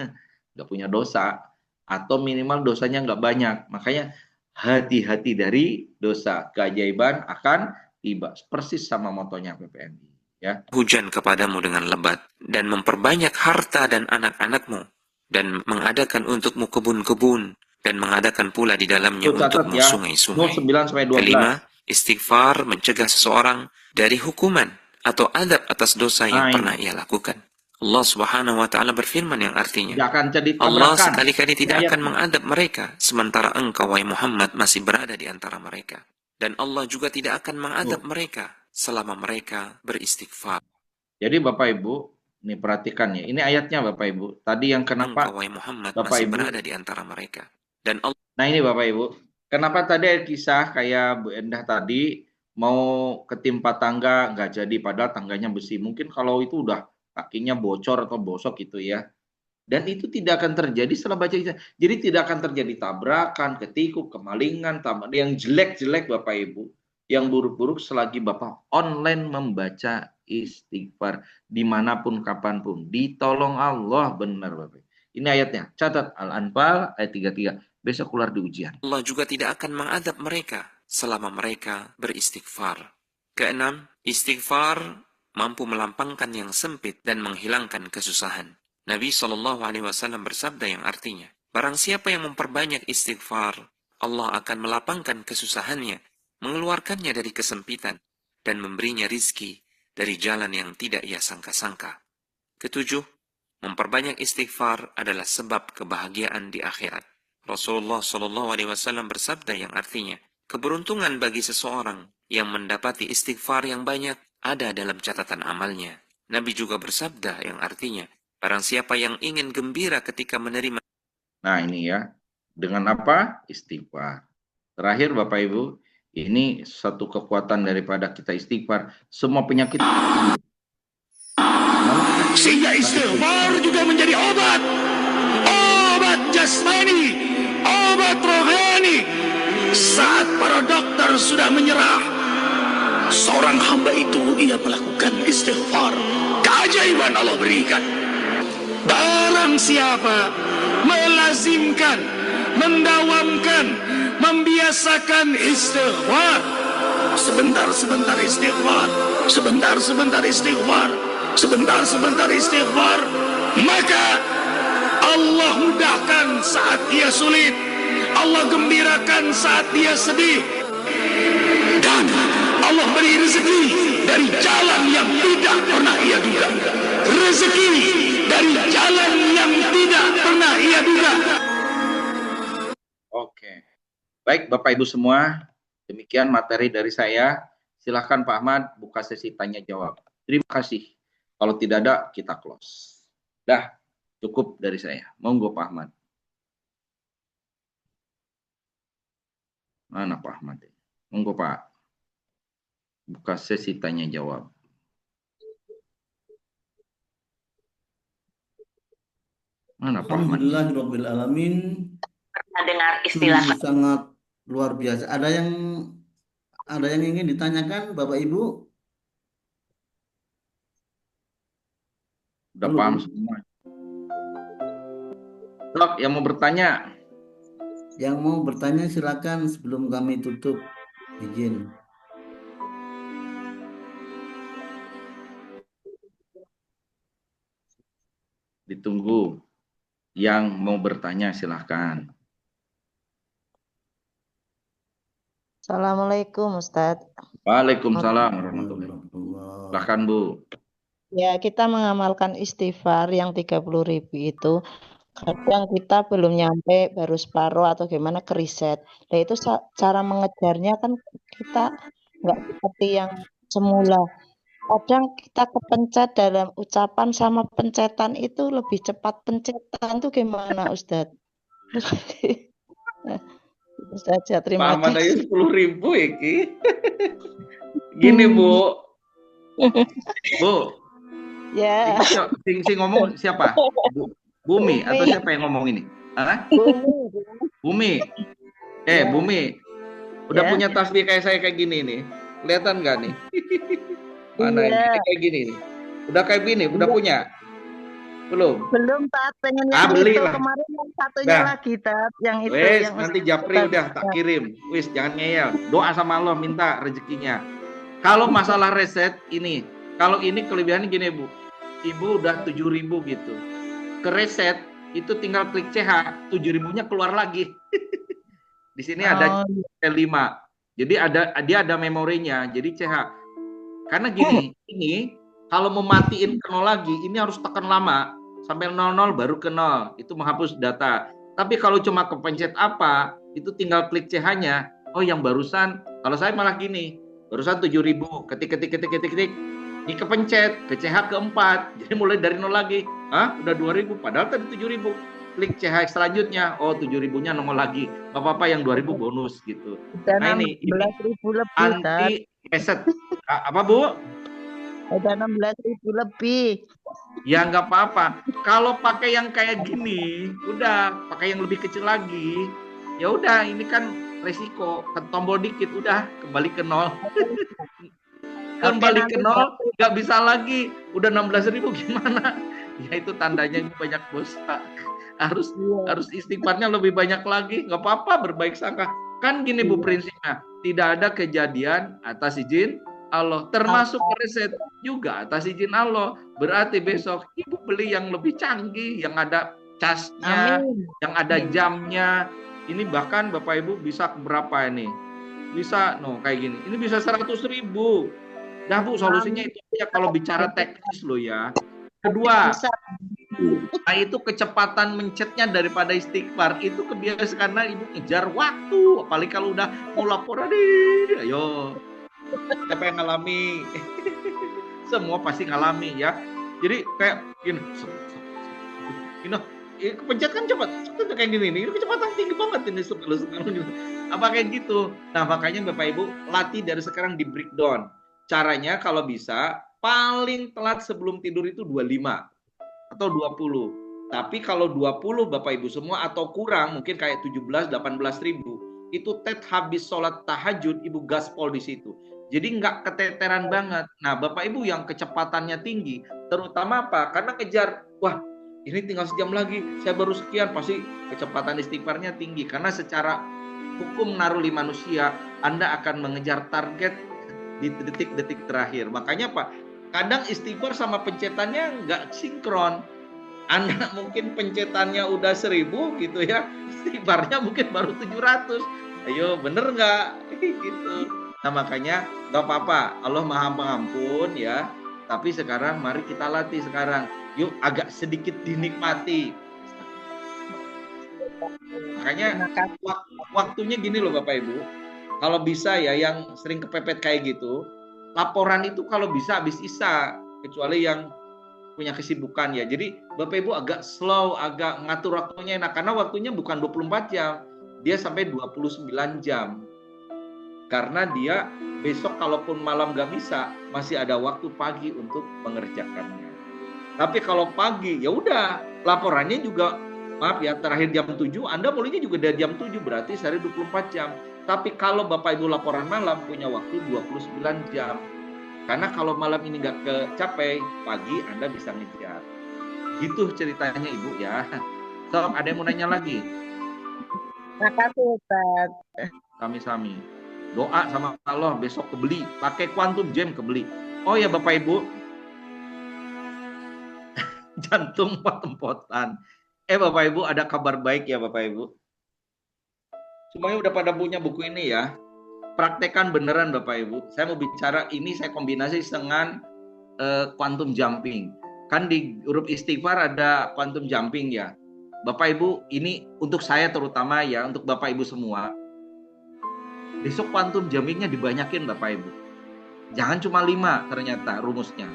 Nggak punya dosa. Atau minimal dosanya nggak banyak. Makanya hati-hati dari dosa. Keajaiban akan tiba. Persis sama motonya PPNI. Ya. Hujan kepadamu dengan lebat, dan memperbanyak harta dan anak-anakmu, dan mengadakan untukmu kebun-kebun, dan mengadakan pula di dalamnya untukmu ya. sungai-sungai. 9-12. Kelima, istighfar mencegah seseorang dari hukuman atau adab atas dosa yang pernah ia lakukan. Allah Subhanahu wa Ta'ala berfirman yang artinya, Allah sekali-kali tidak akan mengadab mereka sementara engkau wahai Muhammad masih berada di antara mereka, dan Allah juga tidak akan mengadab mereka selama mereka beristighfar. Jadi Bapak Ibu, ini perhatikan ya, ini ayatnya Bapak Ibu. Tadi yang kenapa engkau wahai Muhammad Bapak masih Ibu berada di antara mereka, dan Allah. Nah ini Bapak Ibu, kenapa tadi ada kisah kayak Bu Endah tadi mau ketimpa tangga nggak jadi padahal tangganya besi. Mungkin kalau itu udah kakinya bocor atau bosok gitu ya. Dan itu tidak akan terjadi setelah baca kisah. Jadi tidak akan terjadi tabrakan, ketikuk, kemalingan, yang jelek-jelek Bapak Ibu, yang buruk-buruk selagi Bapak online membaca istighfar dimanapun kapanpun. Ditolong Allah benar Bapak. Ini ayatnya. Catat Al-Anfal ayat 33. Besok keluar di ujian. Allah juga tidak akan mengadab mereka selama mereka beristighfar. Keenam, istighfar mampu melampangkan yang sempit dan menghilangkan kesusahan. Nabi SAW bersabda yang artinya, barang siapa yang memperbanyak istighfar, Allah akan melapangkan kesusahannya, mengeluarkannya dari kesempitan, dan memberinya rizki dari jalan yang tidak ia sangka-sangka. Ketujuh, memperbanyak istighfar adalah sebab kebahagiaan di akhirat. Rasulullah SAW bersabda yang artinya, keberuntungan bagi seseorang yang mendapati istighfar yang banyak ada dalam catatan amalnya. Nabi juga bersabda yang artinya, barang siapa yang ingin gembira ketika menerima. Nah ini ya, dengan apa? Istighfar. Terakhir Bapak Ibu, ini satu kekuatan daripada kita istighfar. Semua penyakit. Sehingga istighfar juga menjadi obat. Obat jasmani, obat rohani. Saat para dokter sudah menyerah, seorang hamba itu ia melakukan istighfar. Keajaiban Allah berikan. Barang siapa melazimkan, mendawamkan, membiasakan istighfar, sebentar-sebentar istighfar, sebentar-sebentar istighfar, sebentar-sebentar istighfar, maka Allah mudahkan saat dia sulit, Allah gembirakan saat dia sedih, dan Allah beri rezeki dari jalan yang tidak pernah ia duga. Rezeki dari jalan yang tidak pernah ia duga. Oke. Baik Bapak Ibu semua, demikian materi dari saya. Silahkan Pak Ahmad buka sesi tanya jawab. Terima kasih. Kalau tidak ada, kita close. Dah, cukup dari saya. Monggo Pak Ahmad. Mana Pak Ahmad? Monggo Pak. Buka sesi tanya jawab. Mana Pak Ahmad? Alhamdulillahirrabbilalamin. Dengar istilah sangat luar biasa. Ada yang ingin ditanyakan Bapak Ibu? Udah paham semua. Dok, yang mau bertanya? Yang mau bertanya silakan sebelum kami tutup. Izin. Ditunggu. Yang mau bertanya silahkan. Assalamualaikum Ustadz. Waalaikumsalam warahmatullahi wabarakatuh. Silahkan Bu. Ya, kita mengamalkan istighfar yang 30.000 itu Kadang kita belum nyampe, baru separuh atau gimana ke reset. Nah itu cara mengejarnya kan kita nggak seperti yang semula. Kadang kita kepencet dalam ucapan sama pencetan itu lebih cepat pencetan tuh gimana Ustadz? Itu saja, terima Paman aja kasih. 10.000 iki. Gini Bu. Bu. Ya. Sing ngomong siapa? Bumi atau siapa yang ngomong ini? Hah? Bumi. Bumi. Udah punya tasbih kayak saya kayak gini nih. Kelihatan nggak nih? Mana ini? Kayak gini nih. Udah kayak gini, udah punya? Belum? Belum, Tat. Pengen yang beli itu. lah. Kemarin yang satunya lagi, Tat. Yang itu. Wes, yang nanti Japri udah tak kirim. Wis, jangan ngeyel. Doa sama Allah, minta rezekinya. Kalau masalah reset ini, kalau ini kelebihannya gini Bu. Ibu udah 7.000 gitu. Ke reset itu tinggal klik CH, 7.000-nya keluar lagi. Di sini ada C5. Jadi dia ada memorinya. Jadi CH. Karena gini, ini kalau mematiin ke 0 lagi, ini harus tekan lama sampai 00 baru ke 0. Itu menghapus data. Tapi kalau cuma kepencet apa, itu tinggal klik CH-nya. Oh, yang barusan, kalau saya malah gini, barusan 7.000, ketik. Ini kepencet, ke CH keempat. Jadi mulai dari 0 lagi. Hah? Udah 2.000, padahal tadi 7.000. Klik CH selanjutnya, oh 7.000-nya nongol lagi. Gak apa-apa, yang 2.000 bonus gitu. Nah ini 16.000 lebih, anti reset. Apa Bu? Ada 16.000 lebih. Ya nggak apa-apa. Kalau pakai yang kayak gini, udah pakai yang lebih kecil lagi. Ya udah, ini kan resiko. Tombol dikit, udah kembali ke 0. Kembali ke 0, nggak bisa lagi. Udah 16.000 gimana? Ya itu tandanya banyak dosa. Harus istighfarnya lebih banyak lagi. Nggak apa-apa, berbaik sangka. Kan gini Bu prinsipnya. Tidak ada kejadian atas izin Allah. Termasuk reset juga atas izin Allah. Berarti besok Ibu beli yang lebih canggih, yang ada casnya, yang ada jamnya. Ini bahkan Bapak Ibu bisa berapa ini? Bisa kayak gini. Ini bisa 100.000. Nah Bu, solusinya itu ya kalau bicara teknis loh ya. Kedua, nah itu kecepatan mencetnya daripada istighfar itu kebiasaan karena Ibu ngejar waktu. Apalagi kalau udah mau laporan, ayo. Siapa yang ngalami? Semua pasti ngalami ya. Jadi kayak gini, kepencet kan cepat kayak gini nih. Kecepatan tinggi banget ini apa kayak gitu. Nah makanya Bapak Ibu latih dari sekarang di breakdown. Caranya kalau bisa paling telat sebelum tidur itu 25 atau 20. Tapi kalau 20 Bapak Ibu semua atau kurang mungkin kayak 17-18 ribu itu habis sholat tahajud Ibu gaspol di situ. Jadi nggak keteteran banget. Nah Bapak Ibu yang kecepatannya tinggi terutama apa? Karena kejar, wah ini tinggal sejam lagi saya baru sekian, pasti kecepatan istighfarnya tinggi. Karena secara hukum naruli manusia Anda akan mengejar target di detik-detik terakhir. Makanya Pak, kadang istighfar sama pencetannya nggak sinkron. Anda mungkin pencetannya udah 1.000 gitu ya, istighfarnya mungkin baru 700. Ayo, bener nggak? Gitu. Nah makanya nggak apa-apa, Allah Maha Pengampun ya. Tapi sekarang mari kita latih sekarang. Yuk agak sedikit dinikmati. Makanya waktunya gini loh Bapak Ibu. Kalau bisa ya yang sering kepepet kayak gitu, laporan itu kalau bisa habis Isya, kecuali yang punya kesibukan ya. Jadi Bapak Ibu agak slow, agak ngatur waktunya enak karena waktunya bukan 24 jam. Dia sampai 29 jam. Karena dia besok kalaupun malam nggak bisa, masih ada waktu pagi untuk mengerjakannya. Tapi kalau pagi ya udah, laporannya juga maaf ya terakhir jam 7, Anda mulainya juga dari jam 7 berarti sehari 24 jam. Tapi kalau Bapak Ibu laporan malam punya waktu 29 jam. Karena kalau malam ini nggak kecapai, pagi Anda bisa ngejar. Gitu ceritanya Ibu ya. So, ada yang mau nanya lagi? Makasih Ustaz. Sami-sami. Doa sama Allah besok kebeli. Pakai Quantum Gem kebeli. Oh ya Bapak Ibu. Jantung pot-potan. Bapak Ibu ada kabar baik ya Bapak Ibu. Semuanya udah pada punya buku ini ya. Praktekan beneran Bapak Ibu. Saya mau bicara ini saya kombinasi dengan quantum jumping. Kan di grup istighfar ada quantum jumping ya. Bapak Ibu, ini untuk saya terutama ya, untuk Bapak Ibu semua. Besok kuantum jamiknya dibanyakin Bapak Ibu. Jangan cuma 5 ternyata rumusnya.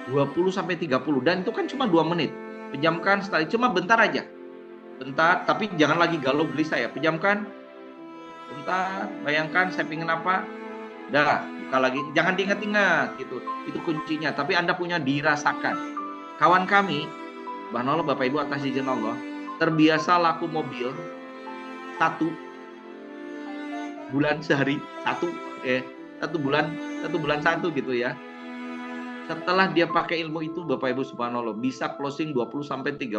20-30 dan itu kan cuma 2 menit. Pejamkan setelah cuma bentar aja. Bentar, tapi jangan lagi galau gelisah ya. Pejamkan. Bentar, bayangkan saya pingin apa. Dah, buka lagi. Jangan diingat-ingat gitu. Itu kuncinya, tapi Anda punya dirasakan. Kawan kami, subhanallah Bapak Ibu atas izin Allah, terbiasa laku mobil 1 bulan sehari, 1 bulan 1 gitu ya. Setelah dia pakai ilmu itu Bapak Ibu subhanallah bisa closing 20-30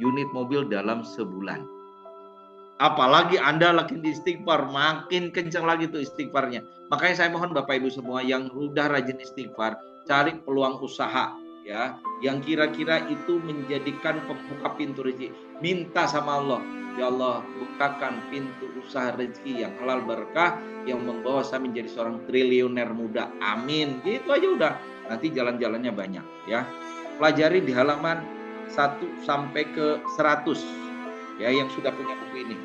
unit mobil dalam sebulan. Apalagi Anda lagi di istighfar, makin kencang lagi tuh istighfarnya. Makanya saya mohon Bapak Ibu semua yang udah rajin istighfar, cari peluang usaha ya, yang kira-kira itu menjadikan pembuka pintu rezeki. Minta sama Allah, ya Allah bukakan pintu usaha rezeki yang halal berkah, yang membawa saya menjadi seorang triliuner muda. Amin. Gitu aja udah. Nanti jalan-jalannya banyak ya. Pelajari di halaman 1 sampai ke 100 ya yang sudah punya buku ini.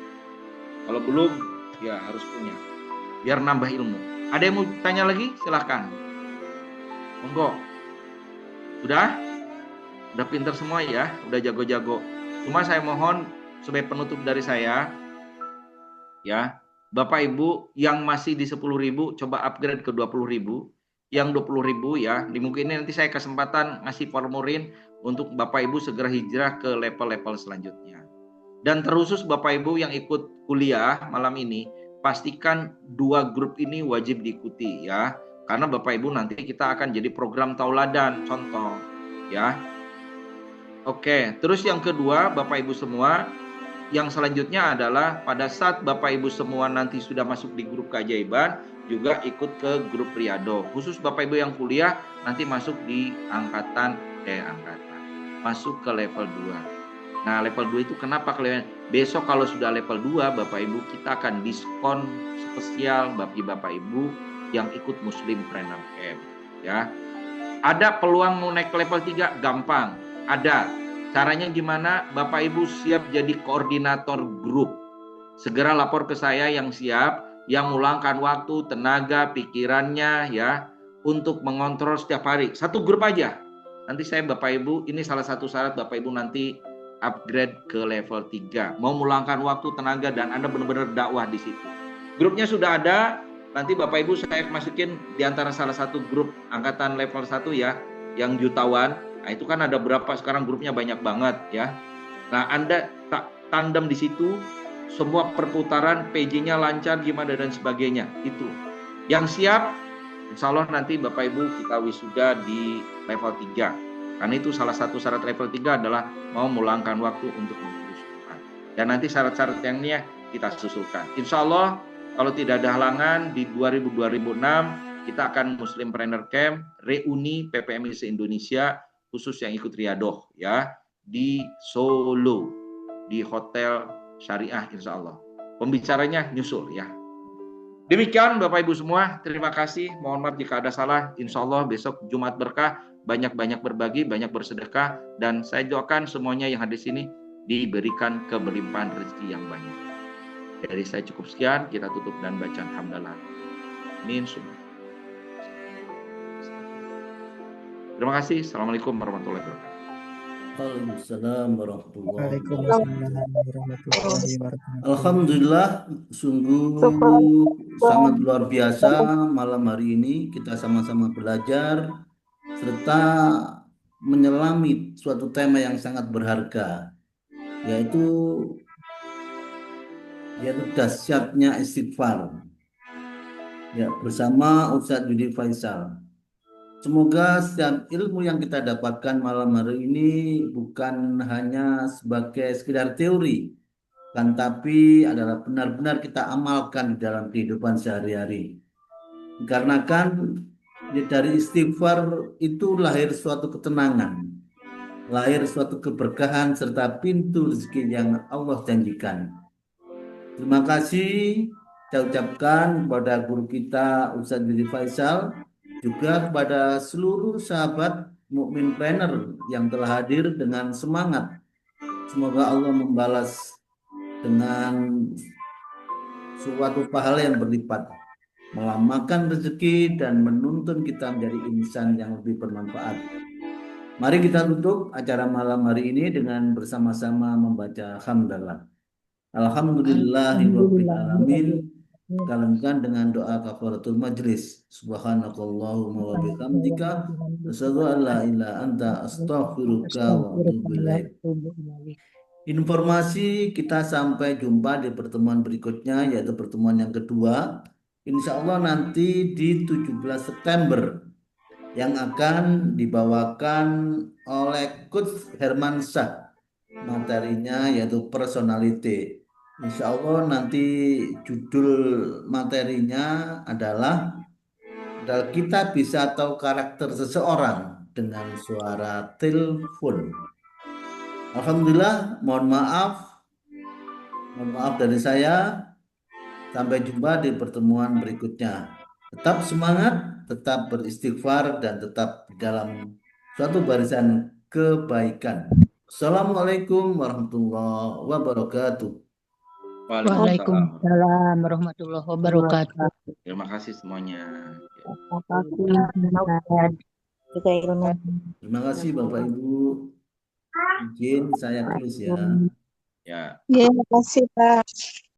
Kalau belum ya harus punya biar nambah ilmu. Ada yang mau tanya lagi? Silahkan. Monggo. Udah pinter semua ya, udah jago-jago. Cuma saya mohon sebagai penutup dari saya ya, Bapak Ibu yang masih di 10.000 coba upgrade ke 20.000. Yang 20.000 ya, dimungkinkan nanti saya kesempatan ngasih formulir untuk Bapak Ibu segera hijrah ke level-level selanjutnya. Dan terusus Bapak Ibu yang ikut kuliah malam ini, pastikan 2 grup ini wajib diikuti ya. Karena Bapak Ibu nanti kita akan jadi program tauladan, contoh ya. Oke, terus yang kedua Bapak Ibu semua, yang selanjutnya adalah pada saat Bapak Ibu semua nanti sudah masuk di grup keajaiban, juga ikut ke grup Riyadhah. Khusus Bapak Ibu yang kuliah nanti masuk di masuk ke level 2. Nah, level 2 itu kenapa kalian? Besok kalau sudah level 2 Bapak Ibu, kita akan diskon spesial bagi Bapak Ibu yang ikut Muslim Trainer Camp ya. Ada peluang mau naik ke level 3? Gampang. Ada. Caranya gimana? Bapak Ibu siap jadi koordinator grup. Segera lapor ke saya yang siap, yang meluangkan waktu, tenaga, pikirannya ya untuk mengontrol setiap hari. 1 grup aja. Nanti saya Bapak Ibu, ini salah satu syarat Bapak Ibu nanti upgrade ke level 3. Mau meluangkan waktu, tenaga, dan Anda benar-benar dakwah di situ. Grupnya sudah ada. Nanti Bapak Ibu saya masukin di antara salah satu grup angkatan level 1 ya, yang jutawan. Nah, itu kan ada berapa sekarang grupnya banyak banget ya. Nah, Anda tandem di situ, semua perputaran PJ-nya lancar gimana dan sebagainya. Itu. Yang siap, insya Allah nanti Bapak Ibu kita wisuda di level 3. Karena itu salah satu syarat level 3 adalah mau meluangkan waktu untuk mengurus Quran. Dan nanti syarat-syarat yang ini kita susulkan. Insya Allah kalau tidak ada halangan di 2000-2006 kita akan Muslim Trainer Camp reuni PPMI se-Indonesia khusus yang ikut Riyadhah ya di Solo di Hotel Syariah insya Allah. Pembicaranya nyusul ya. Demikian Bapak Ibu semua, terima kasih. Mohon maaf jika ada salah. Insya Allah besok Jumat berkah, banyak-banyak berbagi, banyak bersedekah, dan saya doakan semuanya yang hadir di sini diberikan keberlimpahan rezeki yang banyak. Dari saya cukup sekian, kita tutup dan baca hamdalah. Amin. Terima kasih. Assalamualaikum warahmatullahi wabarakatuh. Waalaikumsalam warahmatullahi wabarakatuh. Alhamdulillah, sungguh sangat luar biasa malam hari ini kita sama-sama belajar serta menyelami suatu tema yang sangat berharga, yaitu dahsyatnya istighfar ya, bersama Ustadz Yudi Faisal. Semoga setiap ilmu yang kita dapatkan malam hari ini bukan hanya sebagai sekedar teori, kan, tapi adalah benar-benar kita amalkan di dalam kehidupan sehari-hari. Karena kan dari istighfar itu lahir suatu ketenangan, lahir suatu keberkahan serta pintu rezeki yang Allah janjikan. Terima kasih saya ucapkan kepada guru kita Ustadz Yudi Faisal, juga kepada seluruh sahabat Mukmin Planner yang telah hadir dengan semangat Semoga Allah membalas dengan suatu pahala yang berlipat, melambangkan rezeki dan menuntun kita menjadi insan yang lebih bermanfaat. Mari kita tutup acara malam hari ini dengan bersama-sama membaca hamdalah. Alhamdulillahirabbil alamin. Kalengkan dengan doa kafaratul majlis. Subhanakallahumma wa bihamdika asyhadu an la ilaha anta astaghfiruka wa atubu ilaik. Informasi kita sampai jumpa di pertemuan berikutnya, yaitu pertemuan yang kedua. Insya Allah nanti di 17 September yang akan dibawakan oleh Coach Hermansyah. Materinya yaitu personality. Insya Allah nanti judul materinya adalah kita bisa tahu karakter seseorang dengan suara telepon. Alhamdulillah, mohon maaf dari saya. Sampai jumpa di pertemuan berikutnya. Tetap semangat, tetap beristighfar, dan tetap dalam suatu barisan kebaikan. Assalamualaikum warahmatullahi wabarakatuh. Waalaikumsalam warahmatullahi wabarakatuh. Terima kasih semuanya. Terima kasih Bapak Ibu. Izin saya close ya. Ya. Terima kasih Pak.